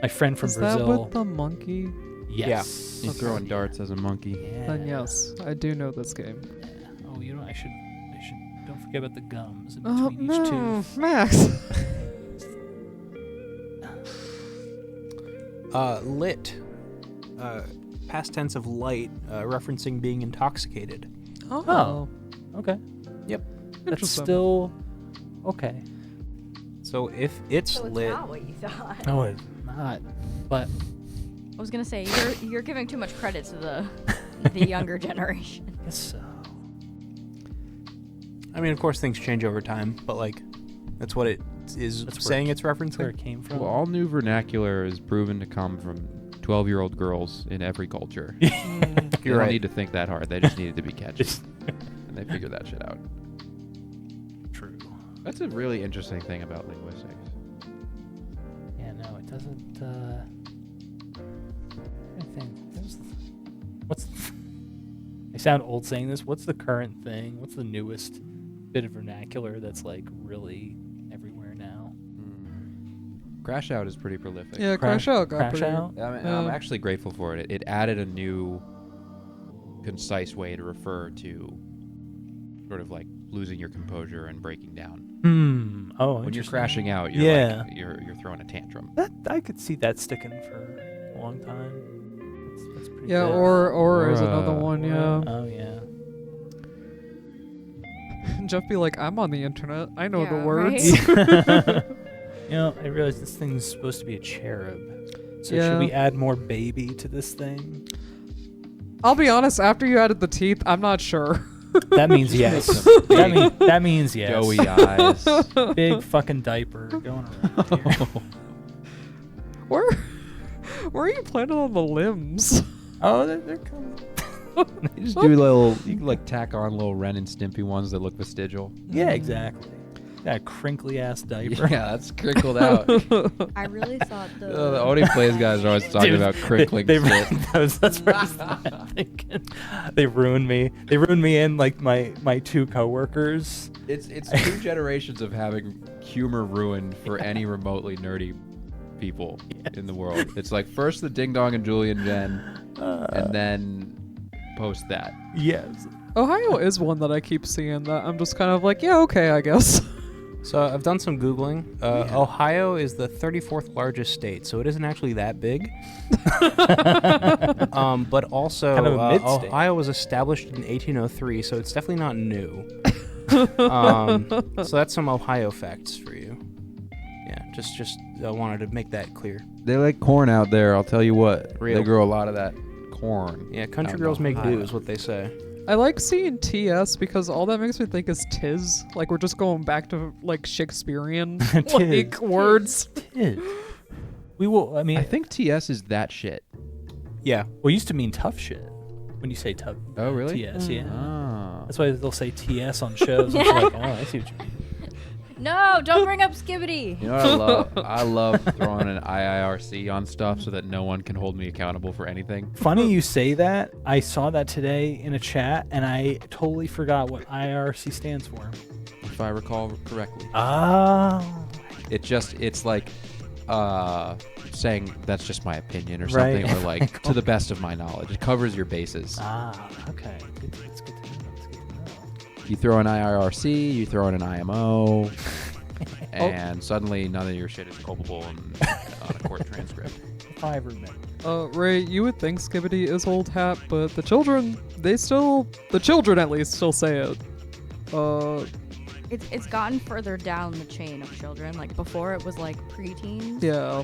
my friend from Is that Brazil. with the monkey? Yes. He's throwing darts as a monkey. Yeah. Then yes, I do know this game. Yeah. Oh, you know, I should. Don't forget about the gums in Oh between each no, tooth. Max. Lit. Past tense of light, referencing being intoxicated. Oh. Okay. Yep. That's Interesting. still okay. So if it's So it's lit, not what you thought. No, it's not. But I was gonna say you're giving too much credit to the younger generation. I guess so. I mean, of course, things change over time, but like, that's what it is That's where saying it's Where referencing. it came from. Well, all new vernacular is proven to come from 12-year-old girls in every culture. You're They don't right. need to think that hard. They just needed to be catchy, Just and they figure that shit out. true. That's a really interesting thing about linguistics. Yeah, no, it doesn't. I think what's. I sound old saying this. What's the current thing? What's the newest bit of vernacular that's like really everywhere now? Crash Out is pretty prolific. Yeah, Crash Out got Crash pretty. Out. I'm actually grateful for it. It added a new, concise way to refer to sort of like losing your composure and breaking down. Oh, When you're interesting. crashing out, you're Yeah. like, you're throwing a tantrum. That I could see that sticking for a long time. That's pretty Yeah, good. or is another Or, one. Yeah. Oh yeah. Jeff be like, I'm on the internet. I know the Yeah, words. right? You know, I realize this thing's supposed to be a cherub. So Yeah. should we add more baby to this thing? I'll be honest. After you added the teeth, I'm not sure. That means yes. that means yes. Doughy eyes. Big fucking diaper going around here. Where are you planning on the limbs? Oh, they're coming. You just do little, you can like tack on little Ren and Stimpy ones that look vestigial. Yeah, exactly. That crinkly ass diaper. Yeah, that's crinkled out. I really thought the The Only Plays guys are always talking Dude, about crinkling they, shit. that's what I was thinking. They ruined me. They ruined me and like my two coworkers. It's 2 generations of having humor ruined for any remotely nerdy people in the world. It's like first the Ding Dong and Julian Jen, and then post that. Yes. Ohio is one that I keep seeing that I'm just kind of like, yeah, okay, I guess. So I've done some Googling. Ohio is the 34th largest state, so it isn't actually that big. But also, Kind of a mid-state. Ohio was established in 1803, so it's definitely not new. So that's some Ohio facts for you. Yeah, just wanted to make that clear. They like corn out there, I'll tell you what. Real. They grow a lot of that corn. Yeah, country Out in girls make do Ohio. is what they say. I like seeing TS because all that makes me think is Tiz. Like we're just going back to like Shakespearean like Tiz. words. We will. I mean, I think TS is that shit. Yeah. well, it used to mean tough shit when you say tough. Oh, really? TS, yeah. Ah. That's why they'll say TS on shows. It's like, oh, I see what you mean. No, don't bring up Skibbity. You know what I love? I love throwing an IIRC on stuff so that no one can hold me accountable for anything. Funny you say that. I saw that today in a chat, and I totally forgot what IRC stands for. If I recall correctly. Oh. It's like saying that's just my opinion or Right. something, or like to the best of my knowledge. It covers your bases. Okay. It's good to know. It's good to know. You throw an IRC, you throw in an IMO, and suddenly none of your shit is culpable on a court transcript. If I ever met. Ray, you would think Skibbity is old hat, but the children at least still say it. It's gotten further down the chain of children. Like before, it was like preteens. Yeah.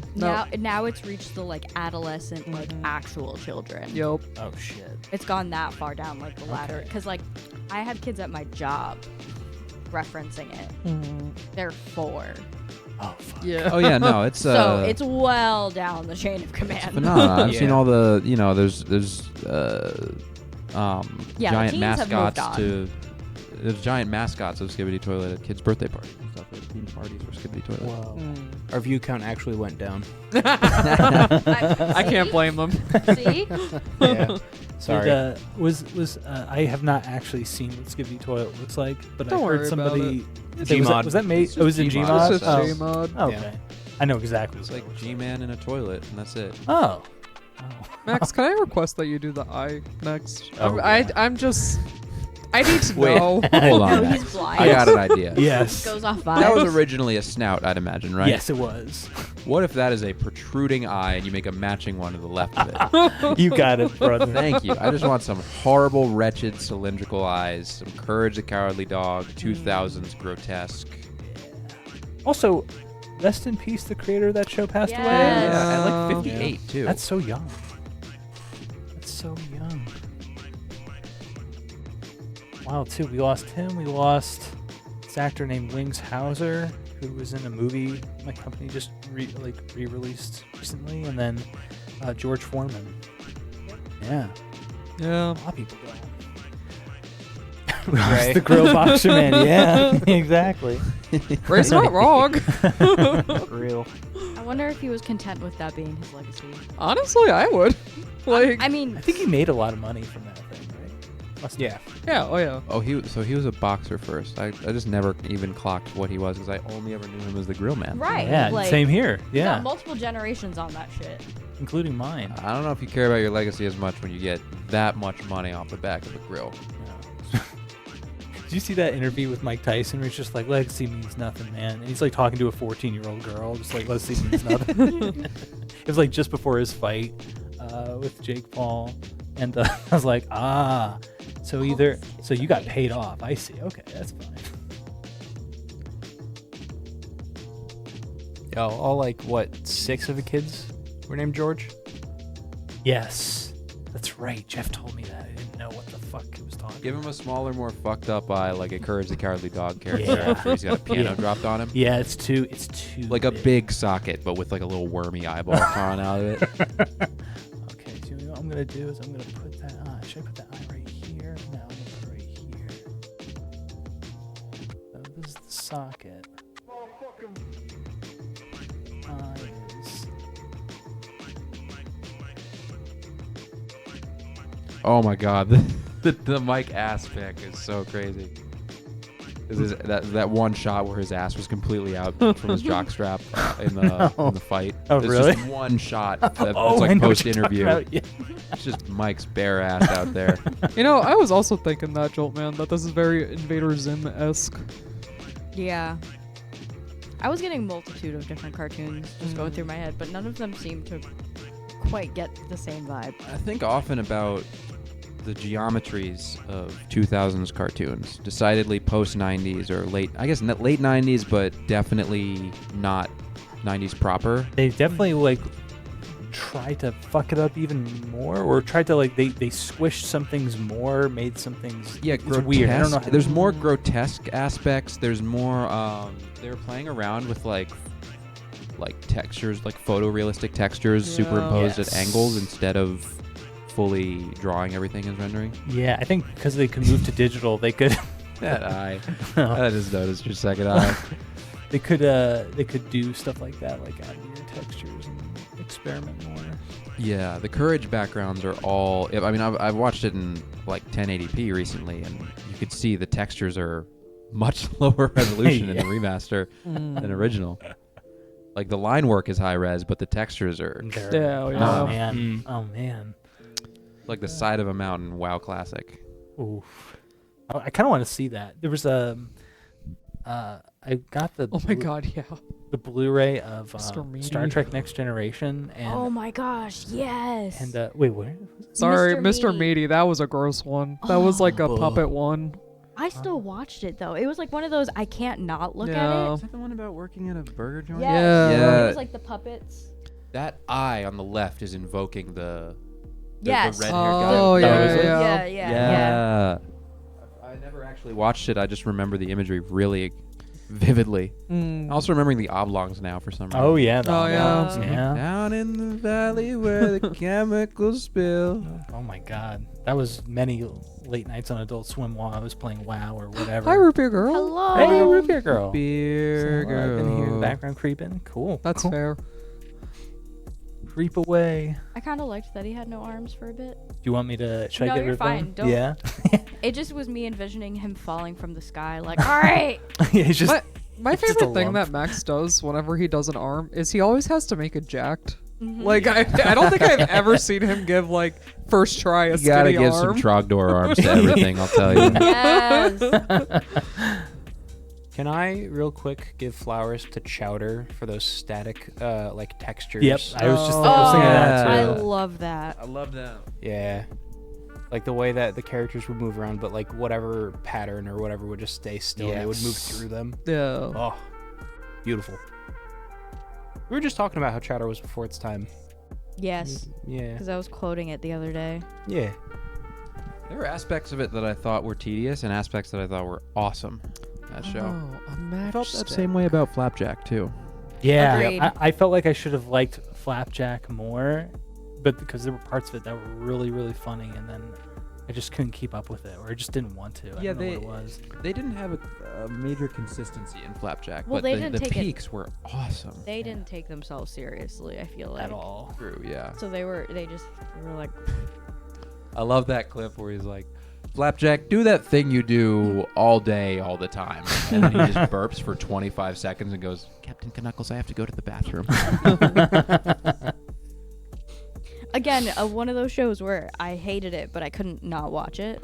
Now it's reached the like adolescent, like actual children. Yep. Oh shit. It's gone that far down like the ladder. Okay. Because like I have kids at my job referencing it. They're 4. Oh fuck. Yeah. Oh yeah, no, it's So it's well down the chain of command. phenomenal. I've seen Yeah. all the, there's Yeah, the giant teens have moved mascots on. to. There's giant mascots of Skibbity Toilet at kids' birthday parties and stuff. Like theme parties for Skibbity Toilet. Whoa. Our view count actually went down. I can't blame them. See? Yeah. Sorry. I have not actually seen what Skibbity Toilet looks like, but Don't I worry heard about somebody. Gmod. Was that made? It's It was in just Gmod. It's just Oh. Gmod. Oh, okay. I know exactly. It's what like it G-Man in a toilet, and that's it. Oh. Max, can I request that you do the eye next? Oh, I need to Wait. know. Hold on, No, Max. he's blind. I got an idea. Yes. Goes off vibes. That was originally a snout, I'd imagine, right? Yes, it was. What if that is a protruding eye and you make a matching one to the left of it? You got it, brother. Thank you. I just want some horrible, wretched, cylindrical eyes, some Courage the Cowardly Dog, 2000s grotesque. Also, rest in peace, the creator of that show passed Yes. away. Yeah, and like 58 too. That's so young. That's so young. Wow, too. We lost him. We lost this actor named Wings Hauser, who was in a movie my company just re-released recently, and then George Foreman. Yeah, Yeah. a lot of people died. Ray. The grill boxer man. Yeah, exactly. Ray's not wrong. Real. I wonder if he was content with that being his legacy. Honestly, I would. Like, I mean, I think he made a lot of money from that thing, right? Must Yeah. yeah, oh yeah. Oh, he was a boxer first. I just never even clocked what he was because I only ever knew him as the grill man. right. Yeah, like, same here. you Yeah, got multiple generations on that shit. including mine. I don't know if you care about your legacy as much when you get that much money off the back of a grill. Yeah. Did you see that interview with Mike Tyson where he's just like, legacy means nothing, man? And he's like talking to a 14-year-old girl, just like, legacy means nothing. It was like just before his fight with Jake Paul. And I was like, so you got paid off. I see. Okay, that's fine. Yeah, all like, what, 6 of the kids were named George? Yes, that's right. Jeff told me that. I didn't know what the fuck he was talking Give him a smaller, more fucked up eye, like a Courage the Cowardly Dog character Yeah. after he's got a piano Yeah. dropped on him. Yeah, it's too Like a big socket, but with like a little wormy eyeball crawling out of it. Okay, so you know what I'm gonna do is I'm gonna put that eye. Should I put that eye right here? No, I'm gonna put it right here. So this is the socket. Eye is. Oh my god, the Mike ass pick is so crazy. That one shot where his ass was completely out from his jockstrap in the fight. Oh, There's really? just one shot that's I like know what you're talking post-interview. about, yeah. It's just Mike's bare ass out there. You know, I was also thinking that, Jolt Man, that this is very Invader Zim-esque. Yeah. I was getting a multitude of different cartoons just going through my head, but none of them seem to quite get the same vibe. I think often about the geometries of 2000s cartoons. Decidedly post-90s or late 90s, but definitely not 90s proper. They definitely like tried to fuck it up even more, or tried to like they squished some things more, made some things. Yeah, it's weird. I don't know. There's more grotesque aspects. There's more. They were playing around with like textures, like photorealistic textures Yeah. superimposed Yes. at angles instead of fully drawing everything as rendering. Yeah, I think because they could move to digital, they could. That eye. I just noticed your second eye. They could do stuff like that, like add weird textures and experiment more. Yeah, the Courage backgrounds are all. I mean, I've watched it in like 1080p recently, and you could see the textures are much lower resolution in the remaster than original. Like the line work is high res, but the textures are They're- Yeah, Oh yeah. man. Oh man. like the side of a mountain. WoW classic. Oof. I kind of want to see that. There was a. I got the. Oh my Blu- god, yeah. The Blu-ray of Mr. Meaty. Star Trek Next Generation and. Oh my gosh, yes. And wait, where? Sorry, Mr. Mr. Meaty. Meaty. That was a gross one. That was like a Oh. puppet one. I still watched it though. It was like one of those I can't not look Yeah. at Is that the one about working at a burger it. joint? Yes. Yeah. It was like the puppets. That eye on the left is invoking the Yes. red hair guy. Oh, That yeah, was it? yeah. Yeah. I never actually watched it. I just remember the imagery really vividly. Mm. Also remembering the oblongs now for some reason. Oh yeah. the Oh, yeah. oblongs, yeah. Down in the valley where the chemicals spill. Oh my god. That was many late nights on Adult Swim while I was playing WoW or whatever. Hi, root beer girl. Hello. Hey, root beer girl. Beer So, I can hear the girl. background creeping. Cool. That's cool. fair. Creep away. I kind of liked that he had no arms for a bit. Do you want me to? Should No, I get you're rid of them? fine. Don't- Yeah. It just was me envisioning him falling from the sky, like, all right. It's just. My It's just a favorite thing lump. that Max does whenever he does an arm is he always has to make it jacked. Mhm. Like I don't think I've ever seen him give like first try a You gotta skinny give arm. some Trogdor arms to everything, I'll tell you. Yes. Can I real quick give flowers to Chowder for those static like textures? Yep. I was just Oh, I was thinking of that I too. love that. I love that. Yeah. Like the way that the characters would move around, but like whatever pattern or whatever would just stay still. And they would move Yes. through them. Yeah. Oh, beautiful. We were just talking about how Chowder was before its time. Yes. Yeah. Because I was quoting it the other day. Yeah. There were aspects of it that I thought were tedious and aspects that I thought were awesome. That show. Oh, a match I felt that stick. same way about Flapjack too. Yeah. Agreed. I felt like I should have liked Flapjack more, but because there were parts of it that were really really funny, and then I just couldn't keep up with it, or I just didn't want to. I Yeah, don't know what it was. They didn't have a major consistency in Flapjack, Well, but they the didn't take it- peaks were awesome. They didn't take themselves seriously, I feel like. At all. True, yeah. So they were like, I love that clip where he's like, Flapjack, do that thing you do all day, all the time. And then he just burps for 25 seconds and goes, Captain Knuckles, I have to go to the bathroom. again, one of those shows where I hated it, but I couldn't not watch it.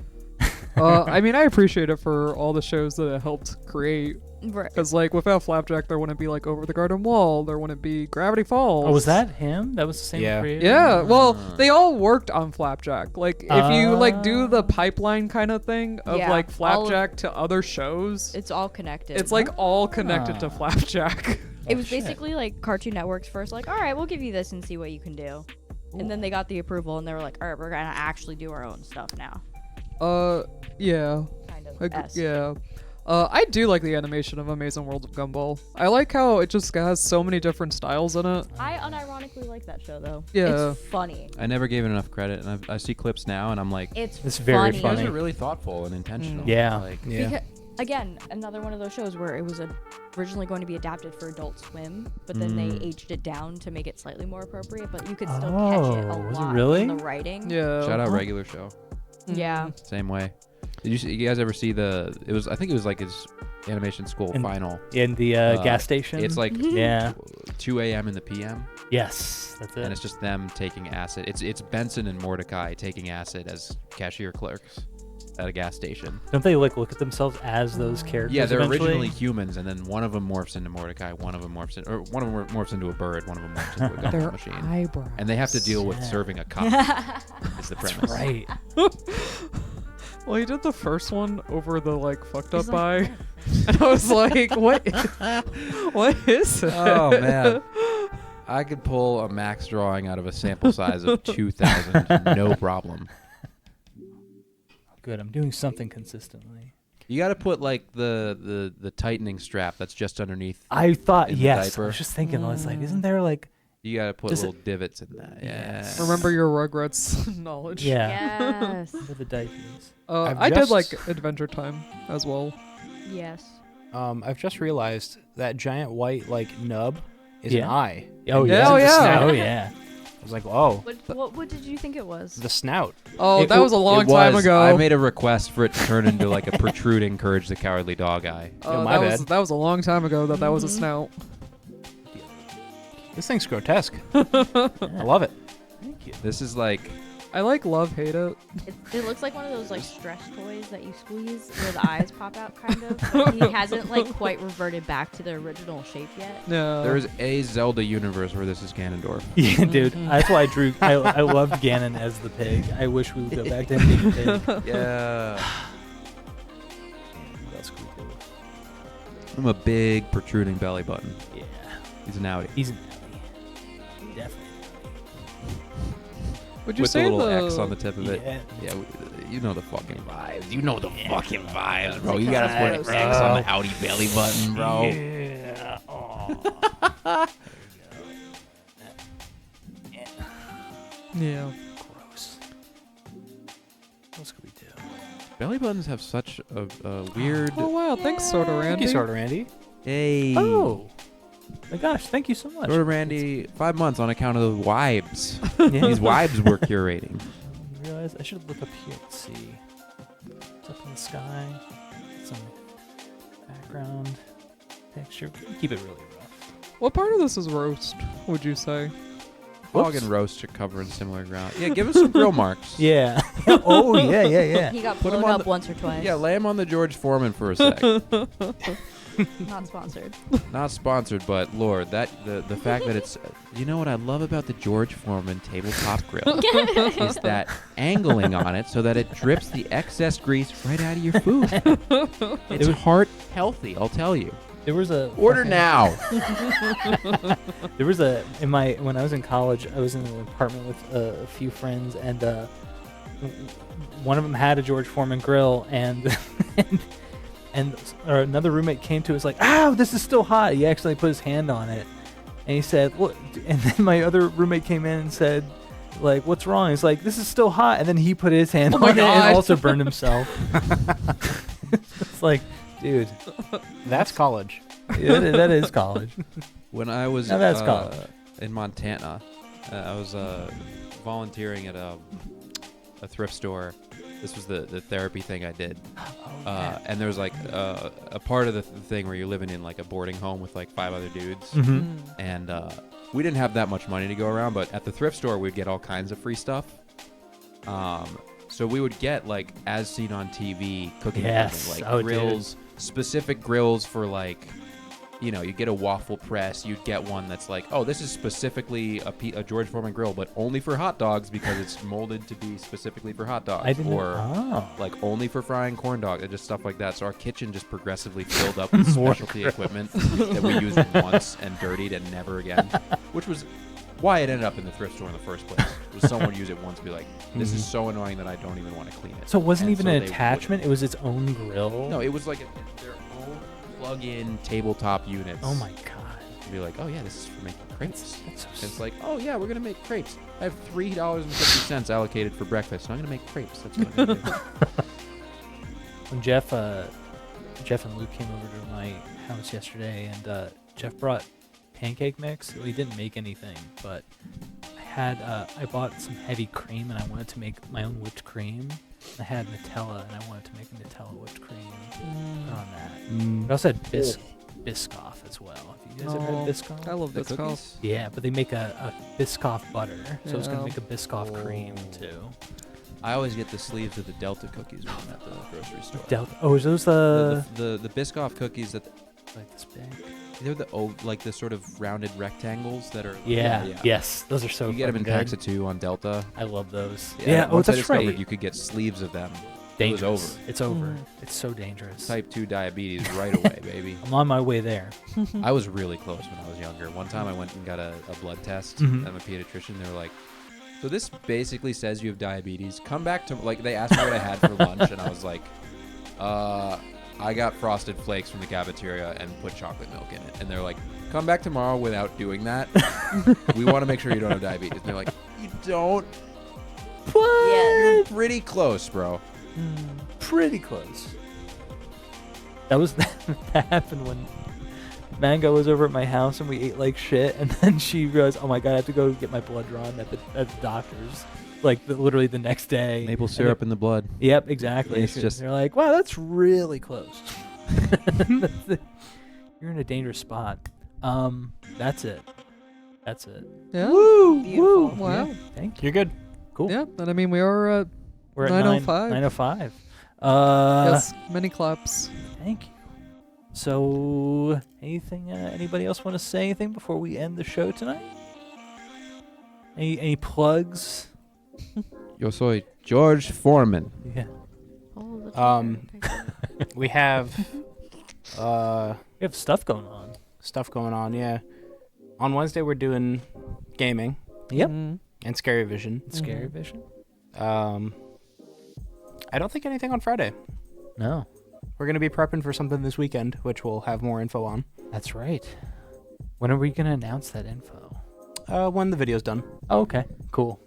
I mean, I appreciate it for all the shows that it helped create. Right. Because, like, without Flapjack, there wouldn't be, like, Over the Garden Wall. There wouldn't be Gravity Falls. Oh, was that him? That was the same Yeah. creator? Yeah, well, they all worked on Flapjack. Like, if you, like, do the Ah. pipeline kind of thing of, Yeah, like, all of- Flapjack to other shows, It's all connected. it's, like, all connected to Ah. Flapjack. it was Oh, shit. basically like Cartoon Network's first, like, all right, we'll give you this and see what you can do. And then they got the approval and they were like, all right, we're going to actually do our own stuff now. Yeah. Kind of. Yeah. I do like the animation of Amazing World of Gumball. I like how it just has so many different styles in it. I unironically like that show, though. Yeah. It's funny. I never gave it enough credit, and I see clips now, and I'm like, It's very funny. you guys funny. are really thoughtful and intentional. Yeah. Like, Yeah. Because, again, another one of those shows where it was originally going to be adapted for Adult Swim, but then they aged it down to make it slightly more appropriate, but you could still catch it a Oh, was it lot really? in the writing. Yeah. shout out regular show. Yeah. Same way. Did you guys ever see I think it was like his animation school In- final. In the gas station. It's like Yeah. 2 a.m. in the p.m. Yes, that's it. and it's just them taking acid. It's Benson and Mordecai taking acid as cashier clerks at a gas station. Don't they like look at themselves as those characters? Yeah, they're eventually? originally humans, and then one of them morphs into Mordecai, one of them morphs into a bird, one of them morphs into a gumball Their machine, eyebrows. and they have to deal with Yeah. serving a cop. is the That's premise. right. Well, he did the first one over the like fucked up He's like, eye, and I was like, "What? What is it?" Oh man, I could pull a max drawing out of a sample size of 2,000, no problem. Good. I'm doing something consistently. You got to put like the tightening strap that's just underneath. I thought In the yes. I diaper. was just thinking. I was like, isn't there like? You got to put Does it- little divots in that. Yeah. Yes. Remember your Rugrats knowledge. Yeah. Yes. For the diapers. I've I did just- like Adventure Time as well. Yes. I've just realized that giant white like nub is Yeah. an eye. Oh Yeah, yeah. oh, yeah. Snout. Oh yeah. I was like, oh, What did you think it was? the snout. Oh, It that was a long it time was. ago. I made a request for it to turn into like a protruding Courage the Cowardly Dog eye. Oh, my that was bad. that was a long time ago that was a snout. This thing's grotesque. I love it. Thank you. This is like I like love, hate it. It looks like one of those like stress toys that you squeeze where the eyes pop out, kind of. But he hasn't like quite reverted back to the original shape yet. No. there is a Zelda universe where this is Ganondorf. Yeah, dude. That's why I drew. I loved Ganon as the pig. I wish we would go back to him being a pig. Yeah. What else could we do? I'm a big protruding belly button. Yeah. He's an outie. He's an outie. Definitely. Would you With say the little X on the tip of it. Yeah. Yeah, you know the fucking vibes. You know the fucking vibes, bro. It's You like gotta a put gross an X on the outie belly button, bro. Yeah. Aw. Yeah. Gross. What else could we do? Belly buttons have such a weird. Oh wow, thanks, Sorta Randy. Thank you, Sorta Randy. Hey. Oh. My gosh, thank you so much. Sorta Randy, 5 months on account of the wives. Yeah. These wives we're curating. I realized I should look up here and see. It's up in the sky. Some background texture. Keep it really rough. What part of this is roast, would you say? Hog and roast should cover in similar ground. Yeah, give us some grill marks. Yeah. Oh, yeah. He got Put him blown on up once or twice. Yeah, lay him on the George Foreman for a sec. Not sponsored. Not sponsored, but Lord, that the fact that it's you know what I love about the George Foreman tabletop grill is that angling on it so that it drips the excess grease right out of your food. It's heart healthy, I'll tell you. There was a Order now. There was when I was in college, I was in an apartment with a few friends, and one of them had a George Foreman grill, and another roommate came to us like, "Ow, this is still hot." He actually put his hand on it, and he said, "Look." And then my other roommate came in and said, "Like, what's wrong?" He's like, "This is still hot." And then he put his hand on it and also burned himself. It's like, dude, That's college. that is college. When I was Now that's college. in Montana, I was volunteering at a thrift store. This was the therapy thing I did. And there was like a part of the thing where you're living in like a boarding home with like 5 other dudes. Mm-hmm. And we didn't have that much money to go around, but at the thrift store we'd get all kinds of free stuff. So we would get like as seen on TV cooking Yes. equipment, like Oh, grills, specific grills for like, you know, you get a waffle press, you'd get one that's like, oh, this is specifically a George Foreman grill, but only for hot dogs because it's molded to be specifically for hot dogs. I didn't. Or like only for frying corn dogs and just stuff like that. So our kitchen just progressively filled up with specialty equipment that we used once and dirtied and never again, which was why it ended up in the thrift store in the first place. Was someone would use it once and be like, this is so annoying that I don't even want to clean it. So it wasn't And even so an they attachment; it was its own grill. No, it was like their own plug-in tabletop units. Oh my god! To be like, oh yeah, this is for making crepes. That's so And it's like, oh yeah, we're gonna make crepes. I have $3.50 allocated for breakfast, so I'm gonna make crepes. That's what I'm gonna do. When Jeff and Luke came over to my house yesterday, and Jeff brought pancake mix. Well, he didn't make anything, but I bought some heavy cream, and I wanted to make my own whipped cream. I had Nutella, and I wanted to make a Nutella whipped cream. Put on that. I also had Biscoff as well. Have you guys ever had Biscoff? I love The Biscoff. cookies? Yeah, but they make a Biscoff butter, so I was gonna Yeah. make a Biscoff cream too. I always get the sleeves of the Delta cookies when I'm at the grocery store. Delta. Oh, is those the Biscoff cookies that like this big? they're like the sort of rounded rectangles that are. Yeah. Yes, those are so. You get them in fucking packs good. of 2 on Delta. I love those. Yeah. Oh, Once I that's discovered right. you could get sleeves of them. Dangerous. It was over. It's over. It's so dangerous. Type 2 diabetes right away, baby. I'm on my way there. I was really close when I was younger. One time I went and got a blood test. Mhm. I'm a pediatrician. They were like, so this basically says you have diabetes. Come back to, like, they asked me what I had for lunch, and I was like, I got Frosted Flakes from the cafeteria and put chocolate milk in it. And they're like, come back tomorrow without doing that. We want to make sure you don't have diabetes. And they're like, you don't? What? Yeah. Pretty close, bro. Pretty close. That was that happened when Mango was over at my house and we ate like shit, and then she realized, oh my god, I have to go get my blood drawn at the doctor's, like literally the next day. Maple And syrup in the blood. Yep, exactly. It's just- They're like, wow, that's really close. You're in a dangerous spot. That's it. That's it. Yeah. Beautiful. Wow. Yeah, thank you. You're good. Cool. Yeah. And I mean, we are at We're at 9:05. 9:05. yes, many claps. Thank you. So, anything? Anybody else want to say anything before we end the show tonight? Any plugs? Yo soy George Foreman. Yeah. All the Um, time. We have We have stuff going on. stuff going on. Yeah. On Wednesday we're doing gaming Yep. and Scary Vision. Scary Vision. I don't think anything on Friday. No, We're gonna be prepping for something this weekend, which we'll have more info on that's right. When are we gonna announce that info? when the video's done. Oh, okay. Cool.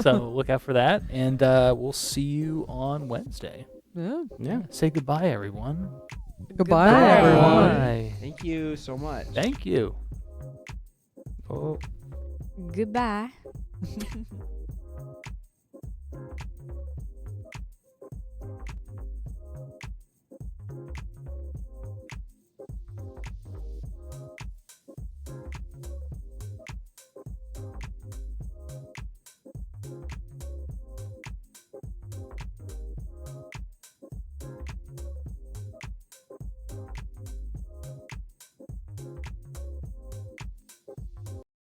So look out for that, and we'll see you on Wednesday. Yeah. Yeah. Say goodbye, everyone. Goodbye, everyone. Bye. Thank you so much. Thank you. Oh. Goodbye.